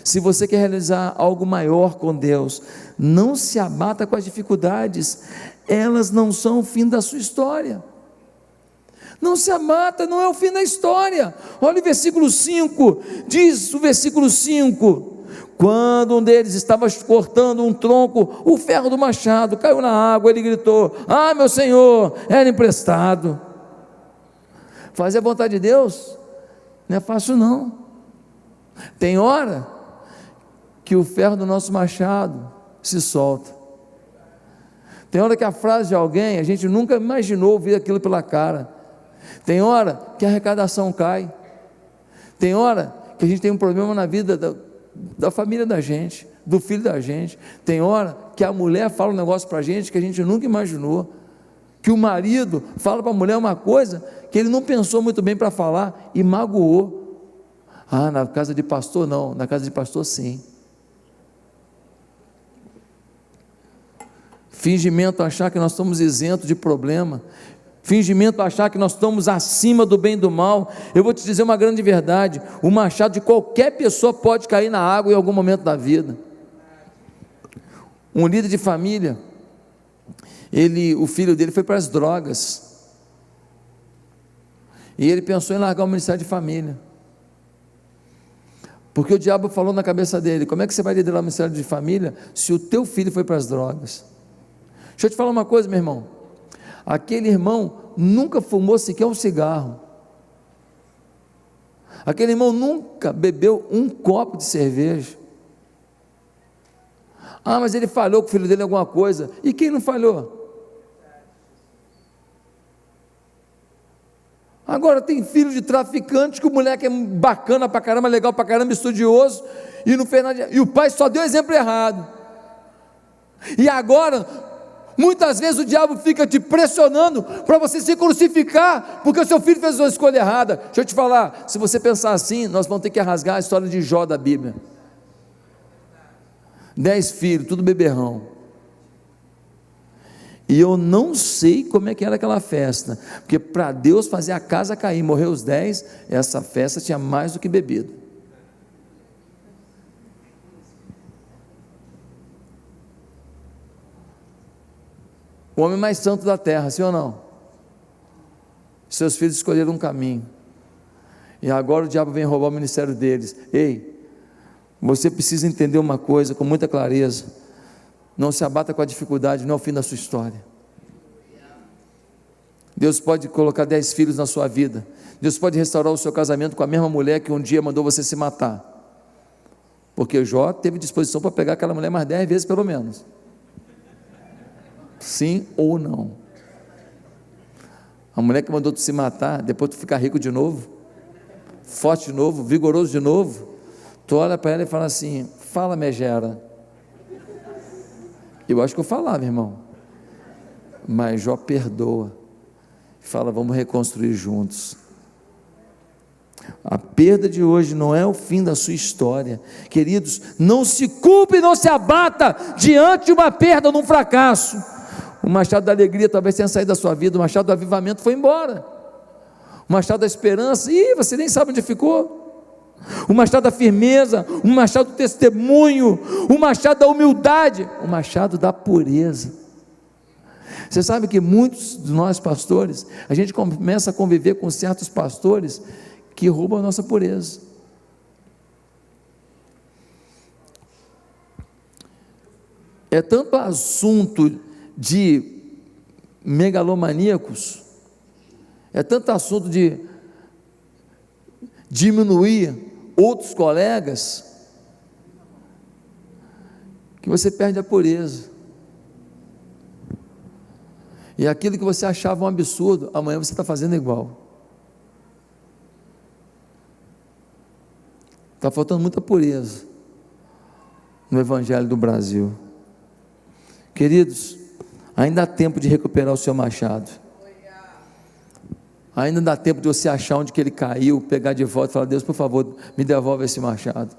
Se você quer realizar algo maior com Deus, não se abata com as dificuldades, elas não são o fim da sua história. Não se abata, não é o fim da história. Olha o versículo 5, diz o versículo 5: quando um deles estava cortando um tronco, o ferro do machado caiu na água, ele gritou: ah, meu Senhor, era emprestado. Fazer a vontade de Deus não é fácil não. Tem hora que o ferro do nosso machado se solta. Tem hora que a frase de alguém, a gente nunca imaginou ouvir aquilo pela cara. Tem hora que a arrecadação cai. Tem hora que a gente tem um problema na vida da família da gente, do filho da gente. Tem hora que a mulher fala um negócio para a gente nunca imaginou. Que o marido fala para a mulher uma coisa que ele não pensou muito bem para falar e magoou. Ah, na casa de pastor não, na casa de pastor sim. Fingimento achar que nós estamos isentos de problema. Fingimento achar que nós estamos acima do bem e do mal. Eu vou te dizer uma grande verdade: o machado de qualquer pessoa pode cair na água em algum momento da vida. Um líder de família, o filho dele foi para as drogas, e ele pensou em largar o ministério de família, porque o diabo falou na cabeça dele: como é que você vai liderar o ministério de família se o teu filho foi para as drogas? Deixa eu te falar uma coisa, meu irmão. Aquele irmão nunca fumou sequer um cigarro. Aquele irmão nunca bebeu um copo de cerveja. Ah, mas ele falhou com o filho dele em alguma coisa. E quem não falhou? Agora tem filho de traficante que o moleque é bacana pra caramba, legal pra caramba, estudioso, e não fez nada, e o pai só deu exemplo errado. E agora muitas vezes o diabo fica te pressionando para você se crucificar, porque o seu filho fez uma escolha errada. Deixa eu te falar, se você pensar assim, nós vamos ter que rasgar a história de Jó da Bíblia. 10 filhos, tudo beberrão. E eu não sei como é que era aquela festa, porque para Deus fazer a casa cair, morrer os 10, essa festa tinha mais do que bebido. O homem mais santo da terra, sim ou não? Seus filhos escolheram um caminho, e agora o diabo vem roubar o ministério deles. Ei, você precisa entender uma coisa com muita clareza: não se abata com a dificuldade, não é o fim da sua história. Deus pode colocar 10 filhos na sua vida, Deus pode restaurar o seu casamento com a mesma mulher que um dia mandou você se matar, porque Jó teve disposição para pegar aquela mulher mais 10 vezes pelo menos. Sim ou não? A mulher que mandou tu se matar, depois tu ficar rico de novo, forte de novo, vigoroso de novo, tu olha para ela e fala assim: fala, megera. Eu acho que eu falava, irmão, mas Jó perdoa, fala: vamos reconstruir juntos. A perda de hoje não é o fim da sua história, queridos. Não se culpe, não se abata diante de uma perda ou de um fracasso. O machado da alegria talvez tenha saído da sua vida, o machado do avivamento foi embora, o machado da esperança, você nem sabe onde ficou. O machado da firmeza, o machado do testemunho, o machado da humildade, o machado da pureza. Você sabe que muitos de nós pastores, a gente começa a conviver com certos pastores que roubam a nossa pureza. É tanto assunto de megalomaníacos, é tanto assunto de diminuir outros colegas, que você perde a pureza, e aquilo que você achava um absurdo, amanhã você está fazendo igual. Está faltando muita pureza no Evangelho do Brasil. Queridos, ainda há tempo de recuperar o seu machado. Ainda dá tempo de você achar onde que ele caiu, pegar de volta e falar: Deus, por favor, me devolve esse machado.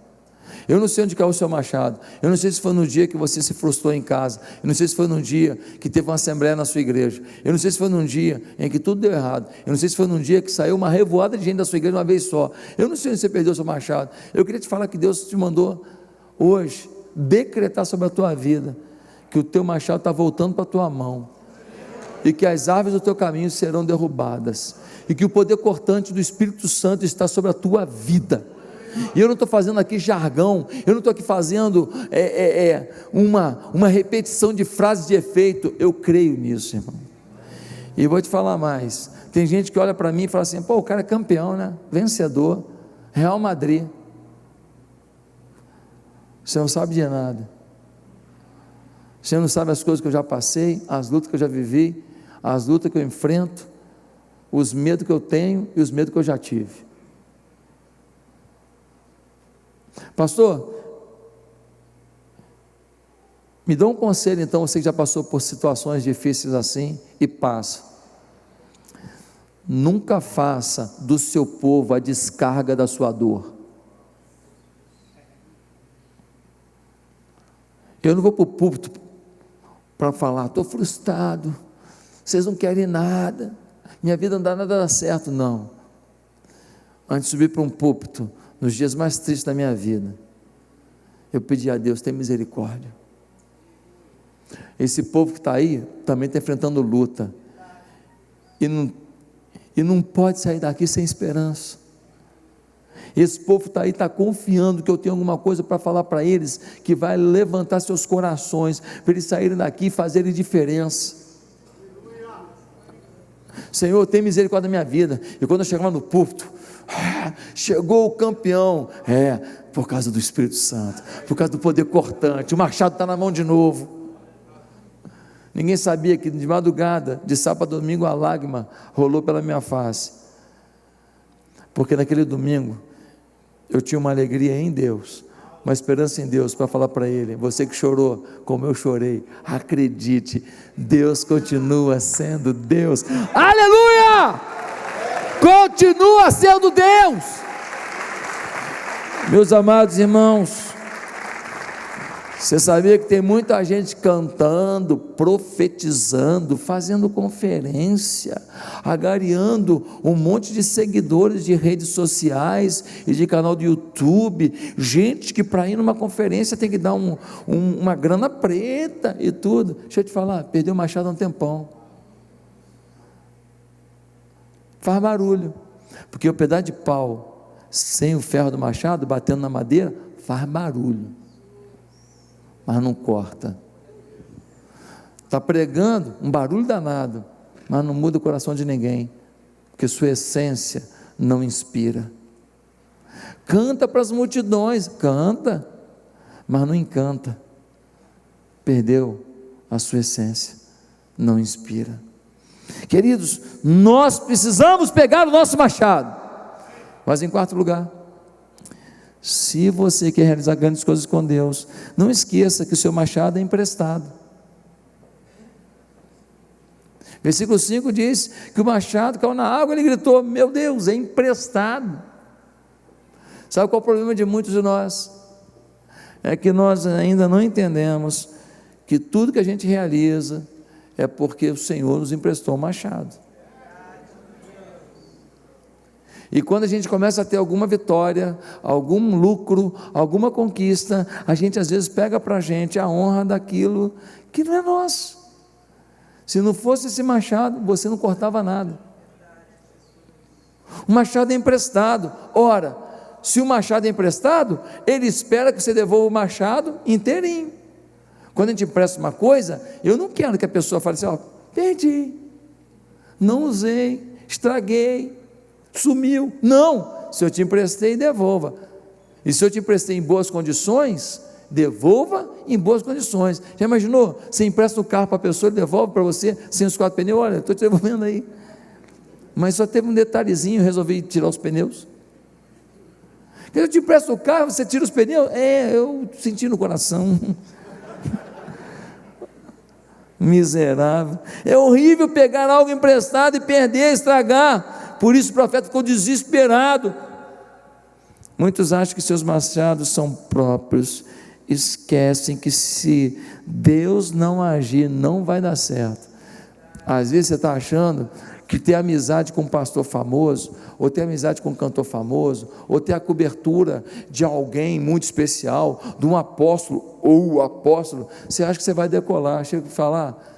Eu não sei onde caiu o seu machado. Eu não sei se foi no dia que você se frustrou em casa. Eu não sei se foi num dia que teve uma assembleia na sua igreja. Eu não sei se foi num dia em que tudo deu errado. Eu não sei se foi num dia que saiu uma revoada de gente da sua igreja uma vez só. Eu não sei onde você perdeu o seu machado. Eu queria te falar que Deus te mandou hoje, decretar sobre a tua vida, que o teu machado está voltando para a tua mão, e que as árvores do teu caminho serão derrubadas, e que o poder cortante do Espírito Santo está sobre a tua vida. E eu não estou fazendo aqui jargão, eu não estou aqui fazendo uma repetição de frases de efeito, eu creio nisso, irmão. E vou te falar mais, tem gente que olha para mim e fala assim, pô, o cara é campeão, né? Vencedor, Real Madrid. Você não sabe de nada, você não sabe as coisas que eu já passei, as lutas que eu já vivi, as lutas que eu enfrento, os medos que eu tenho e os medos que eu já tive. Pastor, me dá um conselho então, você que já passou por situações difíceis assim e passa. Nunca faça do seu povo a descarga da sua dor. Eu não vou para o púlpito para falar, estou frustrado, vocês não querem nada, minha vida não dá nada certo, não. Antes de subir para um púlpito, nos dias mais tristes da minha vida, eu pedi a Deus, tem misericórdia. Esse povo que está aí, também está enfrentando luta, e não pode sair daqui sem esperança. Esse povo está aí, está confiando que eu tenho alguma coisa para falar para eles, que vai levantar seus corações, para eles saírem daqui e fazerem diferença. Senhor, tem misericórdia da minha vida. E quando eu chegava no púlpito, chegou o campeão, por causa do Espírito Santo, por causa do poder cortante, o machado está na mão de novo. Ninguém sabia que de madrugada, de sábado a domingo, a lágrima rolou pela minha face, porque naquele domingo, eu tinha uma alegria em Deus, uma esperança em Deus, para falar para ele, você que chorou, como eu chorei, acredite, Deus continua sendo Deus, aleluia, continua sendo Deus. Meus amados irmãos, você sabia que tem muita gente cantando, profetizando, fazendo conferência, agariando um monte de seguidores de redes sociais e de canal do YouTube, gente que para ir numa conferência tem que dar uma grana preta e tudo. Deixa eu te falar, perdeu o machado há um tempão. Faz barulho, porque o pedaço de pau sem o ferro do machado batendo na madeira faz barulho, mas não corta. Está pregando um barulho danado, mas não muda o coração de ninguém, porque sua essência não inspira. Canta para as multidões, canta, mas não encanta. Perdeu a sua essência, não inspira. Queridos, nós precisamos pegar o nosso machado. Mas em quarto lugar, se você quer realizar grandes coisas com Deus, não esqueça que o seu machado é emprestado. Versículo 5 diz que o machado caiu na água, ele gritou, meu Deus, é emprestado. Sabe qual é o problema de muitos de nós? É que nós ainda não entendemos que tudo que a gente realiza é porque o Senhor nos emprestou um machado. E quando a gente começa a ter alguma vitória, algum lucro, alguma conquista, a gente às vezes pega para a gente a honra daquilo que não é nosso. Se não fosse esse machado, você não cortava nada. O machado é emprestado. Ora, se o machado é emprestado, ele espera que você devolva o machado inteirinho. Quando a gente empresta uma coisa, eu não quero que a pessoa fale assim, perdi, não usei, estraguei, sumiu. Não, se eu te emprestei, devolva. E se eu te emprestei em boas condições, devolva em boas condições. Já imaginou? Você empresta o carro para a pessoa, ele devolve para você sem os 4 pneus, olha, estou te devolvendo aí, mas só teve um detalhezinho, resolvi tirar os pneus. Eu te empresto o carro, você tira os pneus, eu senti no coração. Miserável, é horrível pegar algo emprestado e perder, estragar. Por isso o profeta ficou desesperado. Muitos acham que seus machados são próprios, esquecem que se Deus não agir, não vai dar certo. Às vezes você está achando que ter amizade com um pastor famoso, ou ter amizade com um cantor famoso, ou ter a cobertura de alguém muito especial, de um apóstolo ou o apóstolo, você acha que você vai decolar? Chega a falar,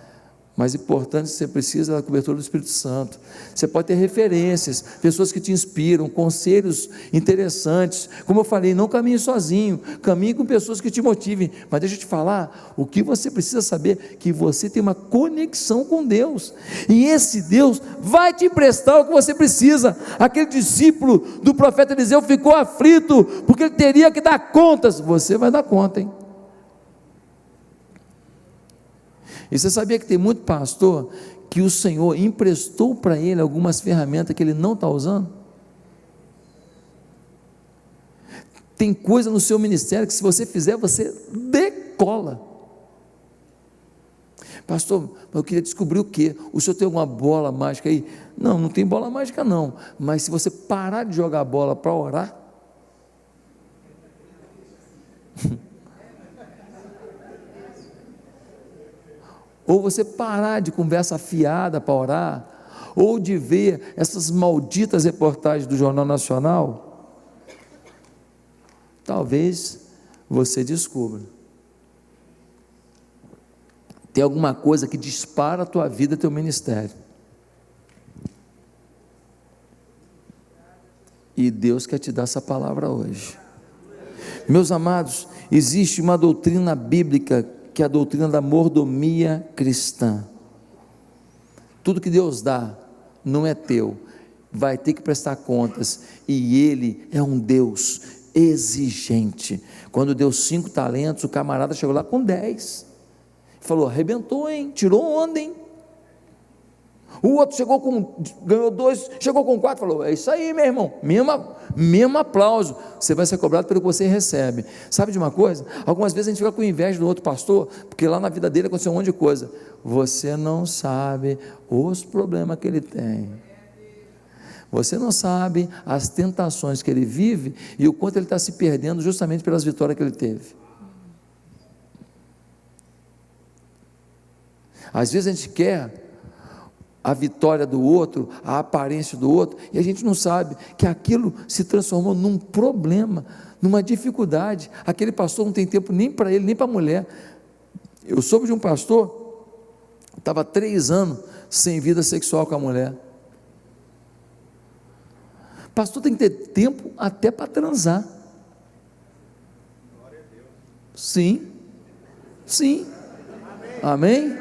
mas importante, você precisa da cobertura do Espírito Santo. Você pode ter referências, pessoas que te inspiram, conselhos interessantes. Como eu falei, não caminhe sozinho, caminhe com pessoas que te motivem. Mas deixa eu te falar, o que você precisa saber é que você tem uma conexão com Deus, e esse Deus vai te emprestar o que você precisa. Aquele discípulo do profeta Eliseu ficou aflito, porque ele teria que dar contas. Você vai dar conta, hein? E você sabia que tem muito pastor que o Senhor emprestou para ele algumas ferramentas que ele não está usando? Tem coisa no seu ministério que se você fizer, você decola. Pastor, eu queria descobrir o quê? O senhor tem alguma bola mágica aí? Não, não tem bola mágica não, mas se você parar de jogar bola para orar, ou você parar de conversa fiada para orar, ou de ver essas malditas reportagens do Jornal Nacional, talvez você descubra. Tem alguma coisa que dispara a tua vida, teu ministério. E Deus quer te dar essa palavra hoje. Meus amados, existe uma doutrina bíblica, que é a doutrina da mordomia cristã. Tudo que Deus dá não é teu, vai ter que prestar contas, e Ele é um Deus exigente. Quando deu 5 talentos, o camarada chegou lá com 10, falou, arrebentou, hein? Tirou onda, hein? O outro ganhou 2, chegou com 4, falou, é isso aí, meu irmão, mesmo aplauso, você vai ser cobrado pelo que você recebe. Sabe de uma coisa? Algumas vezes a gente fica com inveja do outro pastor, porque lá na vida dele aconteceu um monte de coisa. Você não sabe os problemas que ele tem, você não sabe as tentações que ele vive, e o quanto ele está se perdendo justamente pelas vitórias que ele teve. Às vezes a gente quer a vitória do outro, a aparência do outro, e a gente não sabe que aquilo se transformou num problema, numa dificuldade. Aquele pastor não tem tempo nem para ele, nem para a mulher. Eu soube de um pastor, estava 3 anos sem vida sexual com a mulher. Pastor tem que ter tempo até para transar. Sim, sim, amém?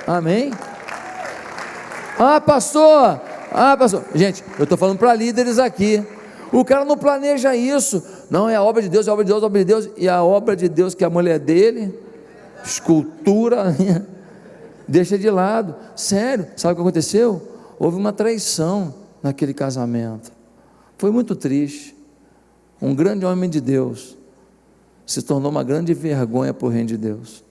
Amém? Pastor, gente, eu estou falando para líderes aqui, o cara não planeja isso, não, é a obra de Deus, é a obra de Deus, é a obra de Deus, e a obra de Deus que é a mulher dele, escultura, deixa de lado. Sério, sabe o que aconteceu? Houve uma traição naquele casamento, foi muito triste. Um grande homem de Deus se tornou uma grande vergonha para o reino de Deus.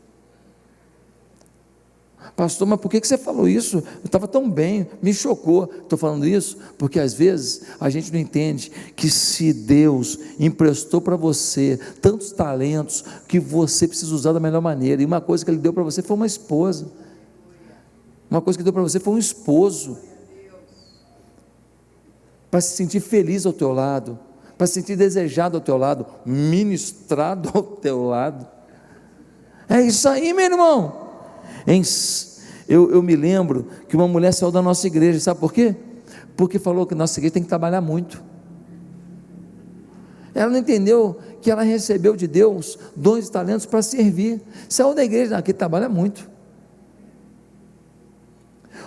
Pastor, mas por que você falou isso? Eu estava tão bem, me chocou. Estou falando isso porque às vezes a gente não entende que se Deus emprestou para você tantos talentos, que você precisa usar da melhor maneira, e uma coisa que Ele deu para você foi uma esposa, uma coisa que deu para você foi um esposo, para se sentir feliz ao teu lado, para se sentir desejado ao teu lado, ministrado ao teu lado. É isso aí, meu irmão. Eu me lembro que uma mulher saiu da nossa igreja, sabe por quê? Porque falou que nossa igreja tem que trabalhar muito. Ela não entendeu que ela recebeu de Deus dons e talentos para servir. Saiu da igreja, aqui trabalha muito.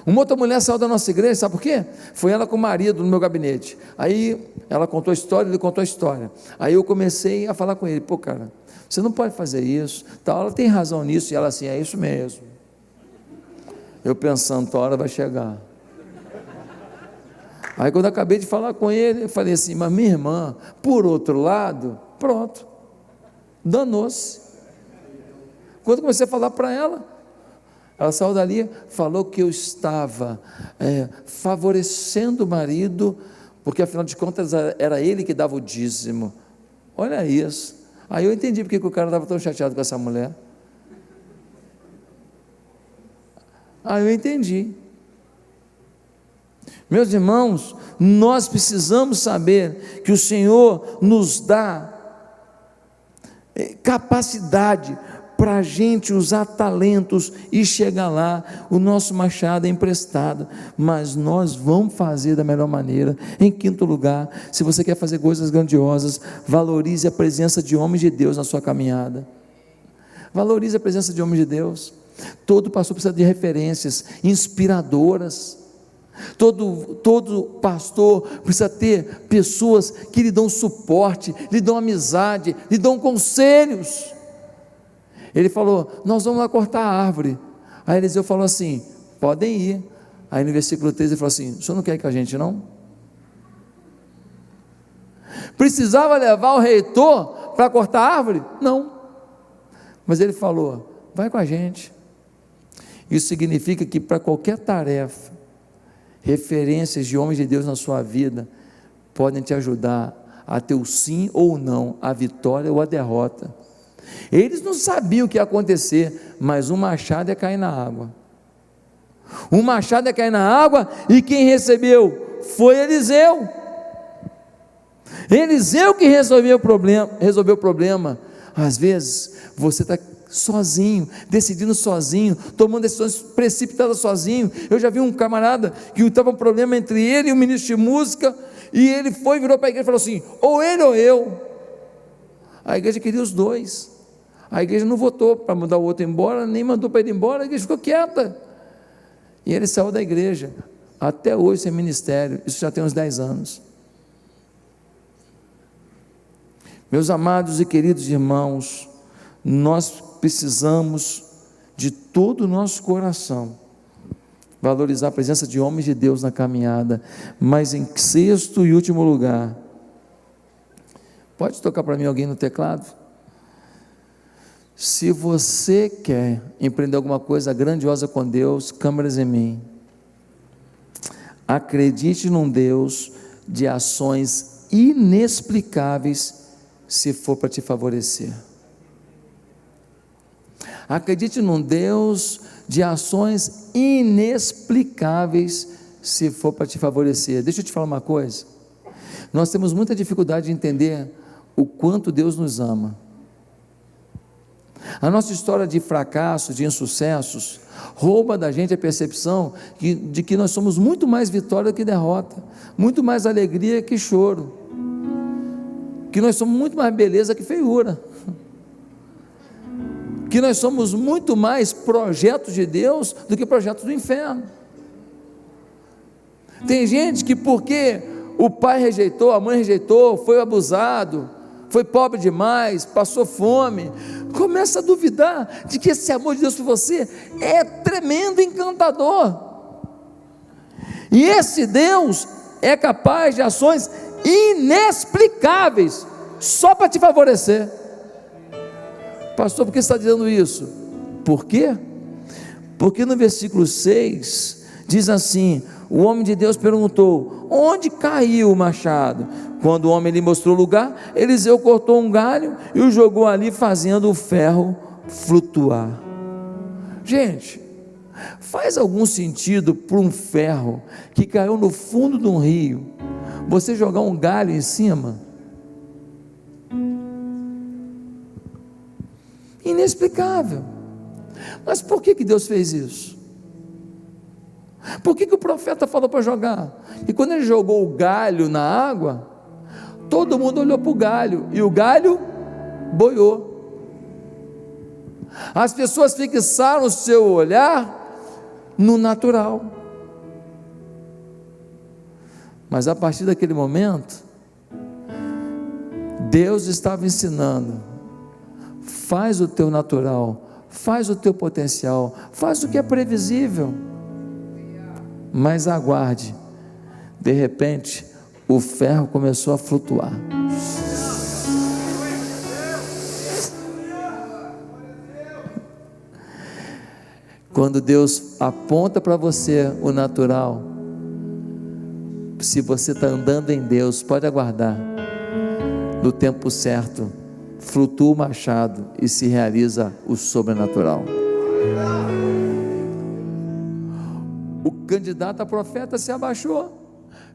Uma outra mulher saiu da nossa igreja, sabe por quê? Foi ela com o marido no meu gabinete. Aí ela contou a história, ele contou a história. Aí eu comecei a falar com ele, pô cara, você não pode fazer isso, tal. Ela tem razão nisso, e ela assim, é isso mesmo. Eu pensando, tua hora vai chegar. Aí quando eu acabei de falar com ele, eu falei assim, mas minha irmã, por outro lado, pronto, danou-se. Quando comecei a falar para ela saiu dali, falou que eu estava favorecendo o marido, porque afinal de contas era ele que dava o dízimo. Olha isso. Aí eu entendi porque que o cara estava tão chateado com essa mulher. Aí eu entendi. Meus irmãos, nós precisamos saber que o Senhor nos dá capacidade para a gente usar talentos e chegar lá. O nosso machado é emprestado, mas nós vamos fazer da melhor maneira. Em quinto lugar, se você quer fazer coisas grandiosas, valorize a presença de homens de Deus na sua caminhada. Valorize a presença de homens de Deus. Todo pastor precisa de referências inspiradoras. Todo pastor precisa ter pessoas que lhe dão suporte, lhe dão amizade, lhe dão conselhos. Ele falou: nós vamos lá cortar a árvore. Aí Eliseu falou assim: podem ir. Aí no versículo 13 ele falou assim: o senhor não quer ir com a gente não? Precisava levar o reitor para cortar a árvore? Não. Mas ele falou: vai com a gente. Isso significa que para qualquer tarefa, referências de homens de Deus na sua vida podem te ajudar a ter o sim ou o não, a vitória ou a derrota. Eles não sabiam o que ia acontecer, mas um machado ia cair na água. Um machado ia cair na água, e quem recebeu foi Eliseu. Eliseu que resolveu o problema. Às vezes você está sozinho, decidindo sozinho, tomando decisões precipitadas sozinho. Eu já vi um camarada que estava um problema entre ele e o ministro de música, e ele virou para a igreja e falou assim: ou ele ou eu. A igreja queria os dois. A igreja não votou para mandar o outro embora, nem mandou para ele embora. A igreja ficou quieta, e ele saiu da igreja, até hoje sem ministério. Isso já tem uns 10 anos. Meus amados e queridos irmãos, nós precisamos de todo o nosso coração valorizar a presença de homens de Deus na caminhada. Mas em sexto e último lugar, pode tocar para mim alguém no teclado? Se você quer empreender alguma coisa grandiosa com Deus, câmeras em mim. Acredite num Deus de ações inexplicáveis, se for para te favorecer. Acredite num Deus de ações inexplicáveis, se for para te favorecer. Deixa eu te falar uma coisa. Nós temos muita dificuldade de entender o quanto Deus nos ama. A nossa história de fracasso, de insucessos, rouba da gente a percepção de que nós somos muito mais vitória que derrota, muito mais alegria que choro, que nós somos muito mais beleza que feiura, que nós somos muito mais projetos de Deus do que projetos do inferno. Tem gente que, porque o pai rejeitou, a mãe rejeitou, foi abusado, foi pobre demais, passou fome, começa a duvidar de que esse amor de Deus por você é tremendo, encantador. E esse Deus é capaz de ações inexplicáveis, só para te favorecer. Pastor, por que você está dizendo isso? Por quê? Porque no versículo 6 diz assim: o homem de Deus perguntou: onde caiu o machado? Quando o homem lhe mostrou o lugar, Eliseu cortou um galho e o jogou ali, fazendo o ferro flutuar. Gente, faz algum sentido para um ferro que caiu no fundo de um rio, você jogar um galho em cima? Inexplicável. Mas por que Deus fez isso? Por que o profeta falou para jogar? E quando ele jogou o galho na água, todo mundo olhou para o galho, e o galho boiou. As pessoas fixaram o seu olhar no natural. Mas a partir daquele momento, Deus estava ensinando: faz o teu natural, faz o teu potencial, faz o que é previsível, mas aguarde. De repente, o ferro começou a flutuar. Quando Deus aponta para você o natural, se você está andando em Deus, pode aguardar. No tempo certo, flutua o machado e se realiza o sobrenatural. candidato a profeta se abaixou,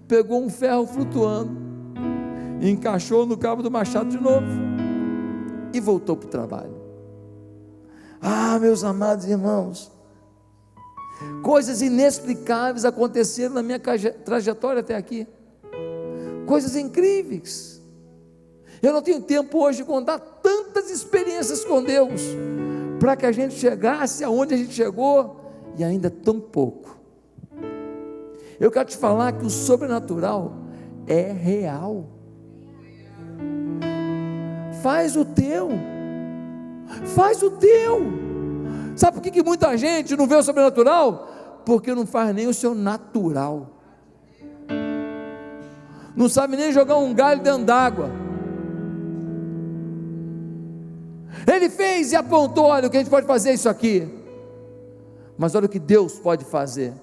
pegou um ferro flutuando, encaixou no cabo do machado de novo e voltou para o trabalho. Meus amados irmãos, coisas inexplicáveis aconteceram na minha trajetória até aqui, coisas incríveis. Eu não tenho tempo hoje de contar tantas experiências com Deus, para que a gente chegasse aonde a gente chegou, e ainda tão pouco. Eu quero te falar que o sobrenatural é real. Faz o teu. Sabe por que muita gente não vê o sobrenatural? Porque não faz nem o seu natural, não sabe nem jogar um galho dentro d'água. Ele fez e apontou: olha, o que a gente pode fazer é isso aqui, mas olha o que Deus pode fazer.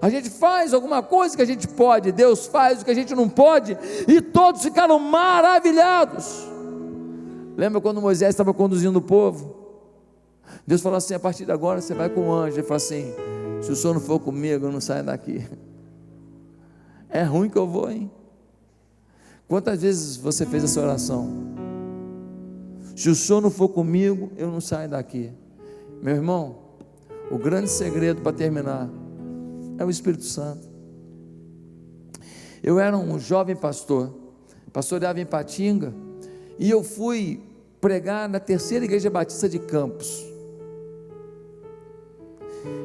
A gente faz alguma coisa que a gente pode, Deus faz o que a gente não pode, e todos ficaram maravilhados. Lembra quando Moisés estava conduzindo o povo? Deus falou assim: a partir de agora você vai com o anjo. Ele falou assim: se o senhor não for comigo, eu não saio daqui. É ruim que eu vou, hein? Quantas vezes você fez essa oração? Se o senhor não for comigo, eu não saio daqui. Meu irmão, o grande segredo para terminar é o Espírito Santo. Eu era um jovem pastor, pastoreava em Patinga, e eu fui pregar na terceira igreja batista de Campos.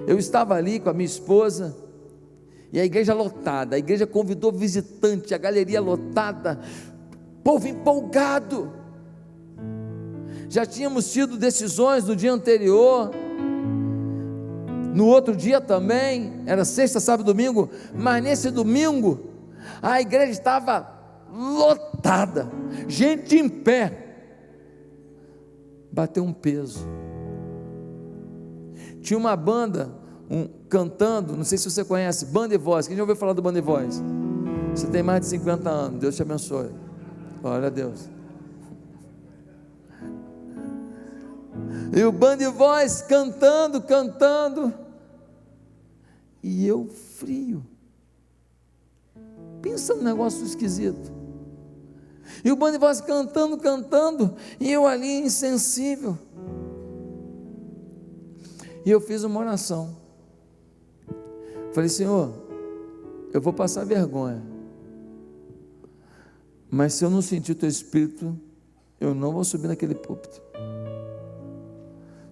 Eu estava ali com a minha esposa, e a igreja lotada, a igreja convidou visitante, a galeria lotada, povo empolgado. Já tínhamos tido decisões no dia anterior, no outro dia também, era sexta, sábado, domingo, mas nesse domingo, a igreja estava lotada, gente em pé, bateu um peso. Tinha uma banda cantando, não sei se você conhece, Banda e Voz. Quem já ouviu falar do Banda e Voz? Você tem mais de 50 anos, Deus te abençoe, glória a Deus. E o Banda e Voz cantando, e eu frio. Pensa num negócio esquisito. E o Banda e Voz cantando, e eu ali insensível. E eu fiz uma oração. Falei: Senhor, eu vou passar vergonha, mas se eu não sentir o teu Espírito, eu não vou subir naquele púlpito.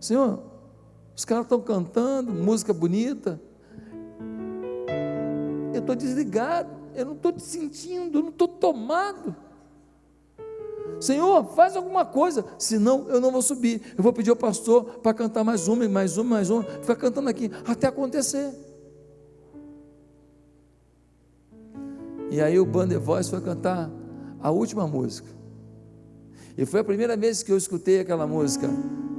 Senhor, os caras estão cantando, música bonita, eu estou desligado, eu não estou te sentindo, eu não estou tomado. Senhor, faz alguma coisa, senão eu não vou subir. Eu vou pedir ao pastor para cantar mais uma, ficar cantando aqui, até acontecer. E aí o Banda e Voz foi cantar a última música, e foi a primeira vez que eu escutei aquela música,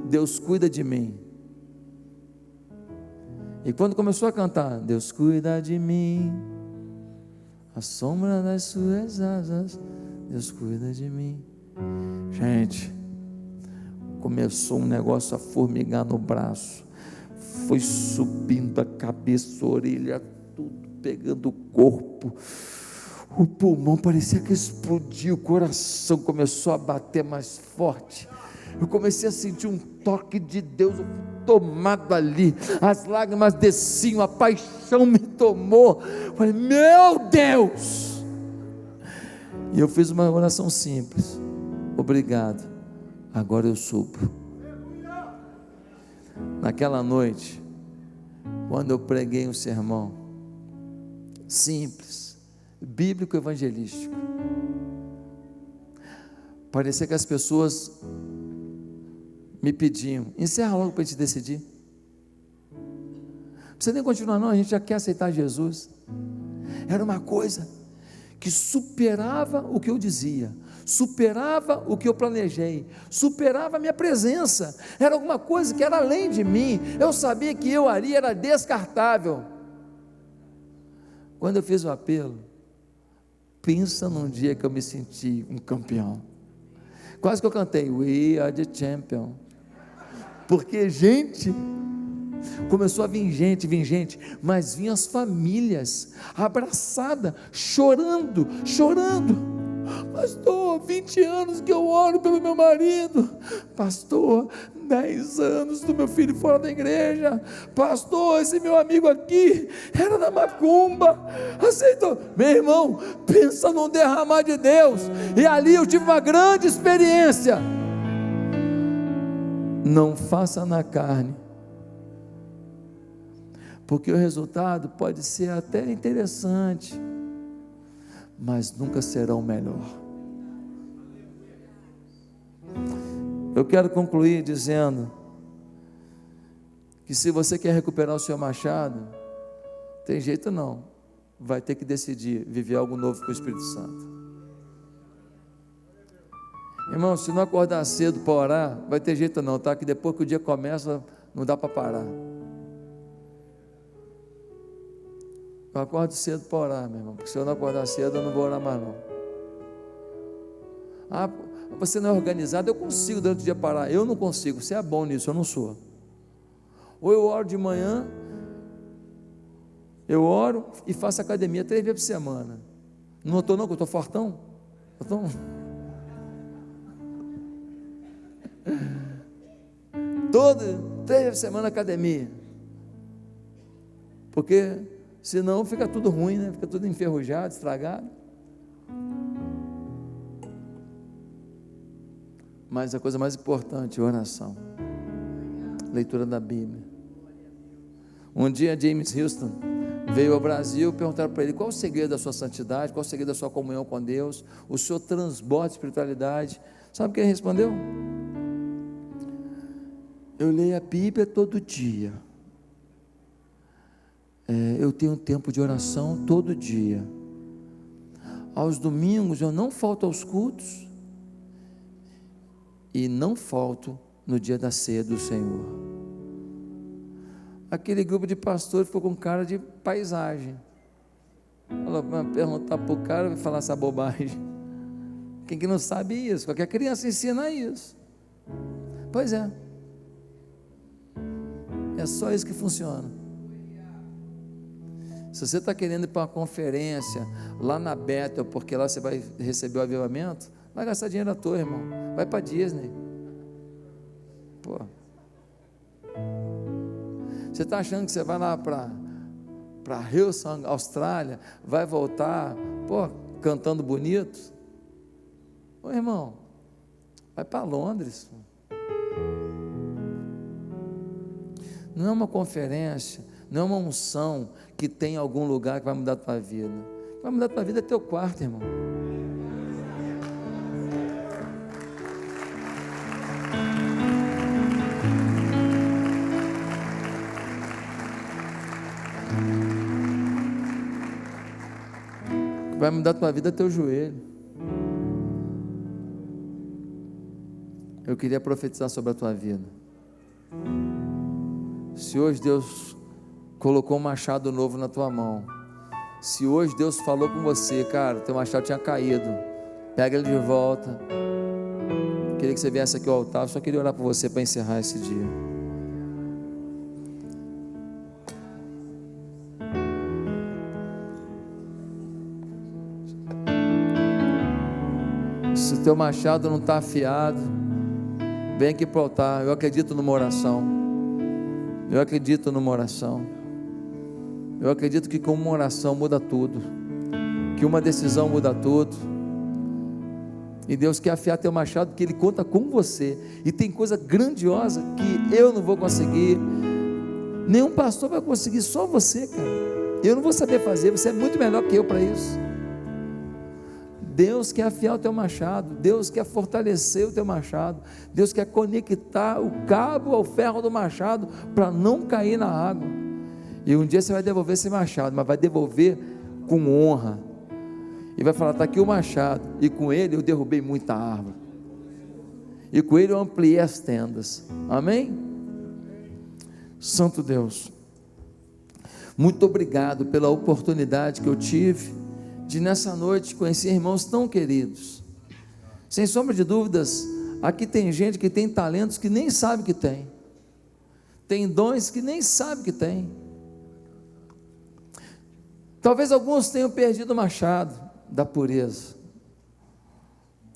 Deus cuida de mim. E quando começou a cantar, Deus cuida de mim, a sombra das suas asas, Deus cuida de mim. Gente, começou um negócio a formigar no braço, foi subindo a cabeça, a orelha, tudo pegando o corpo, o pulmão parecia que explodiu, o coração começou a bater mais forte. Eu comecei a sentir um toque de Deus, eu fui tomado ali, as lágrimas desciam, a paixão me tomou. Eu falei: meu Deus! E eu fiz uma oração simples: obrigado, agora eu subo. Naquela noite, quando eu preguei um sermão simples, bíblico, evangelístico, parecia que as pessoas me pediam: encerra logo para a gente decidir, não precisa nem continuar não, a gente já quer aceitar Jesus. Era uma coisa que superava o que eu dizia, superava o que eu planejei, superava a minha presença, era alguma coisa que era além de mim. Eu sabia que eu ali era descartável. Quando eu fiz o apelo, pensa num dia que eu me senti um campeão, quase que eu cantei We are the champion, porque gente, Começou a vir gente, mas vinham as famílias, abraçadas, chorando, pastor, 20 anos que eu oro pelo meu marido, pastor, 10 anos do meu filho fora da igreja, pastor, esse meu amigo aqui, era da macumba, aceitou, meu irmão, pensa num derramar de Deus, e ali eu tive uma grande experiência. Não faça na carne, porque o resultado pode ser até interessante, mas nunca será o melhor. Eu quero concluir dizendo que se você quer recuperar o seu machado, tem jeito não, vai ter que decidir viver algo novo com o Espírito Santo. Irmão, se não acordar cedo para orar, vai ter jeito não, tá? Que depois que o dia começa, não dá para parar. Eu acordo cedo para orar, meu irmão, porque se eu não acordar cedo, eu não vou orar mais não. Ah, você não é organizado, eu consigo durante o dia parar. Eu não consigo, você é bom nisso, eu não sou. Ou eu oro de manhã, eu oro e faço academia 3 vezes por semana. Não estou não, que eu estou fortão. Eu estou... 3 vezes por semana academia. Porque senão fica tudo ruim, né? Fica tudo enferrujado, estragado. Mas a coisa mais importante é a oração, leitura da Bíblia. Um dia James Houston veio ao Brasil, perguntaram para ele: qual o segredo da sua santidade, qual o segredo da sua comunhão com Deus, o seu transbordo de espiritualidade? Sabe o que ele respondeu? Eu leio a Bíblia todo dia, eu tenho um tempo de oração todo dia, aos domingos eu não falto aos cultos, e não falto no dia da ceia do Senhor. Aquele grupo de pastores ficou com cara de paisagem. Perguntar para o cara, vai falar essa bobagem. Quem que não sabe isso? Qualquer criança ensina isso. Pois é. É só isso que funciona. Se você está querendo ir para uma conferência lá na Bethel, porque lá você vai receber o avivamento, vai gastar dinheiro à toa, irmão. Vai para Disney. Pô. Você está achando que você vai lá para Hillsong, Austrália, vai voltar, pô, cantando bonito? Ô irmão, vai para Londres. Não é uma conferência, não é uma unção que tem em algum lugar que vai mudar a tua vida. O que vai mudar a tua vida é teu quarto, irmão. O que vai mudar a tua vida é teu joelho. Eu queria profetizar sobre a tua vida. Se hoje Deus colocou um machado novo na tua mão, se hoje Deus falou com você, cara, teu machado tinha caído, pega ele de volta. Queria que você viesse aqui ao altar, só queria orar por você para encerrar esse dia. Se o teu machado não está afiado, vem aqui para o altar. Eu acredito numa oração. Eu acredito numa oração. Eu acredito que com uma oração muda tudo, que uma decisão muda tudo. E Deus quer afiar teu machado, porque Ele conta com você. E tem coisa grandiosa que eu não vou conseguir, nenhum pastor vai conseguir, só você, cara. Eu não vou saber fazer, você é muito melhor que eu para isso. Deus quer afiar o teu machado, Deus quer fortalecer o teu machado, Deus quer conectar o cabo ao ferro do machado para não cair na água. E um dia você vai devolver esse machado, mas vai devolver com honra. E vai falar: está aqui o machado, e com ele eu derrubei muita árvore, e com ele eu ampliei as tendas. Amém? Santo Deus, muito obrigado pela oportunidade que eu tive de nessa noite conhecer irmãos tão queridos. Sem sombra de dúvidas, aqui tem gente que tem talentos que nem sabe que tem. tem dons que nem sabe que tem. Talvez alguns tenham perdido o machado da pureza,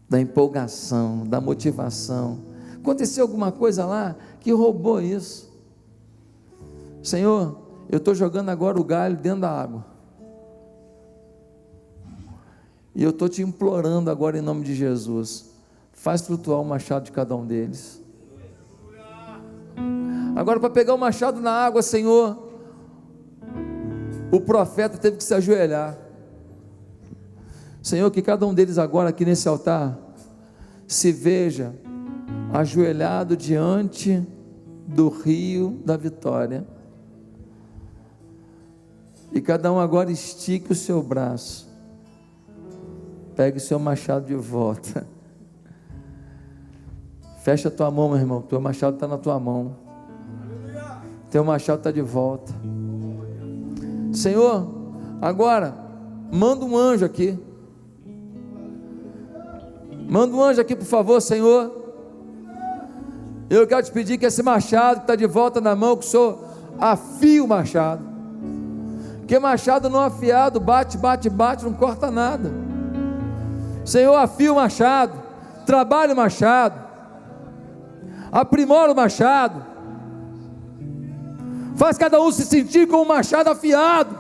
da empolgação, da motivação. Aconteceu alguma coisa lá que roubou isso. Senhor, eu estou jogando agora o galho dentro da água, e eu estou te implorando agora em nome de Jesus, faz flutuar o machado de cada um deles. Agora, para pegar o machado na água, Senhor, o profeta teve que se ajoelhar. Senhor, que cada um deles agora aqui nesse altar se veja ajoelhado diante do rio da vitória, e cada um agora estique o seu braço, pegue o seu machado de volta, fecha a tua mão, meu irmão, teu machado está na tua mão, teu machado está de volta. Senhor, agora manda um anjo aqui, manda um anjo aqui, por favor, Senhor. Eu quero te pedir que esse machado que está de volta na mão, que o Senhor afie o machado, porque machado não afiado, bate, não corta nada. Senhor, afia o machado, trabalha o machado, aprimora o machado, faz cada um se sentir com o machado afiado.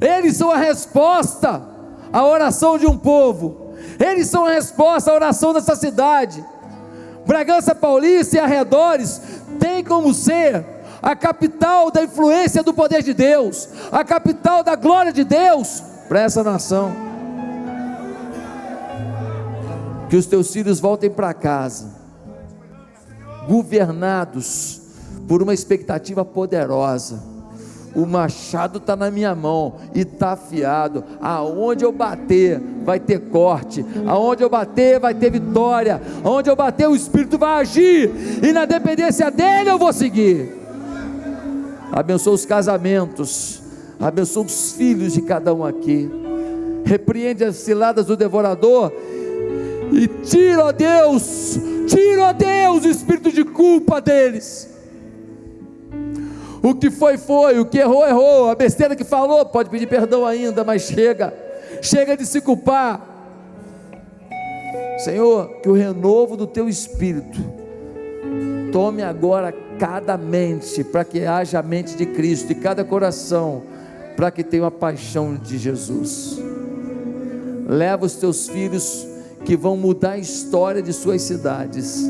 Eles são a resposta à oração de um povo, eles são a resposta à oração dessa cidade. Bragança Paulista e arredores tem como ser a capital da influência do poder de Deus, a capital da glória de Deus para essa nação. Que os teus filhos voltem para casa, governados por uma expectativa poderosa. O machado está na minha mão e está afiado. Aonde eu bater vai ter corte, aonde eu bater vai ter vitória, aonde eu bater o Espírito vai agir, e na dependência dele eu vou seguir. Abençoa os casamentos, abençoa os filhos de cada um aqui, repreende as ciladas do devorador, e tira, ó Deus, o espírito de culpa deles. O que foi, o que errou, a besteira que falou, pode pedir perdão ainda, mas chega de se culpar. Senhor, que o renovo do teu Espírito tome agora cada mente, para que haja a mente de Cristo, e cada coração, para que tenha a paixão de Jesus. Leva os teus filhos, que vão mudar a história de suas cidades,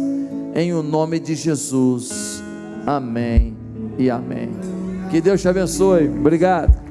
em o nome de Jesus, amém e amém. Que Deus te abençoe. Obrigado.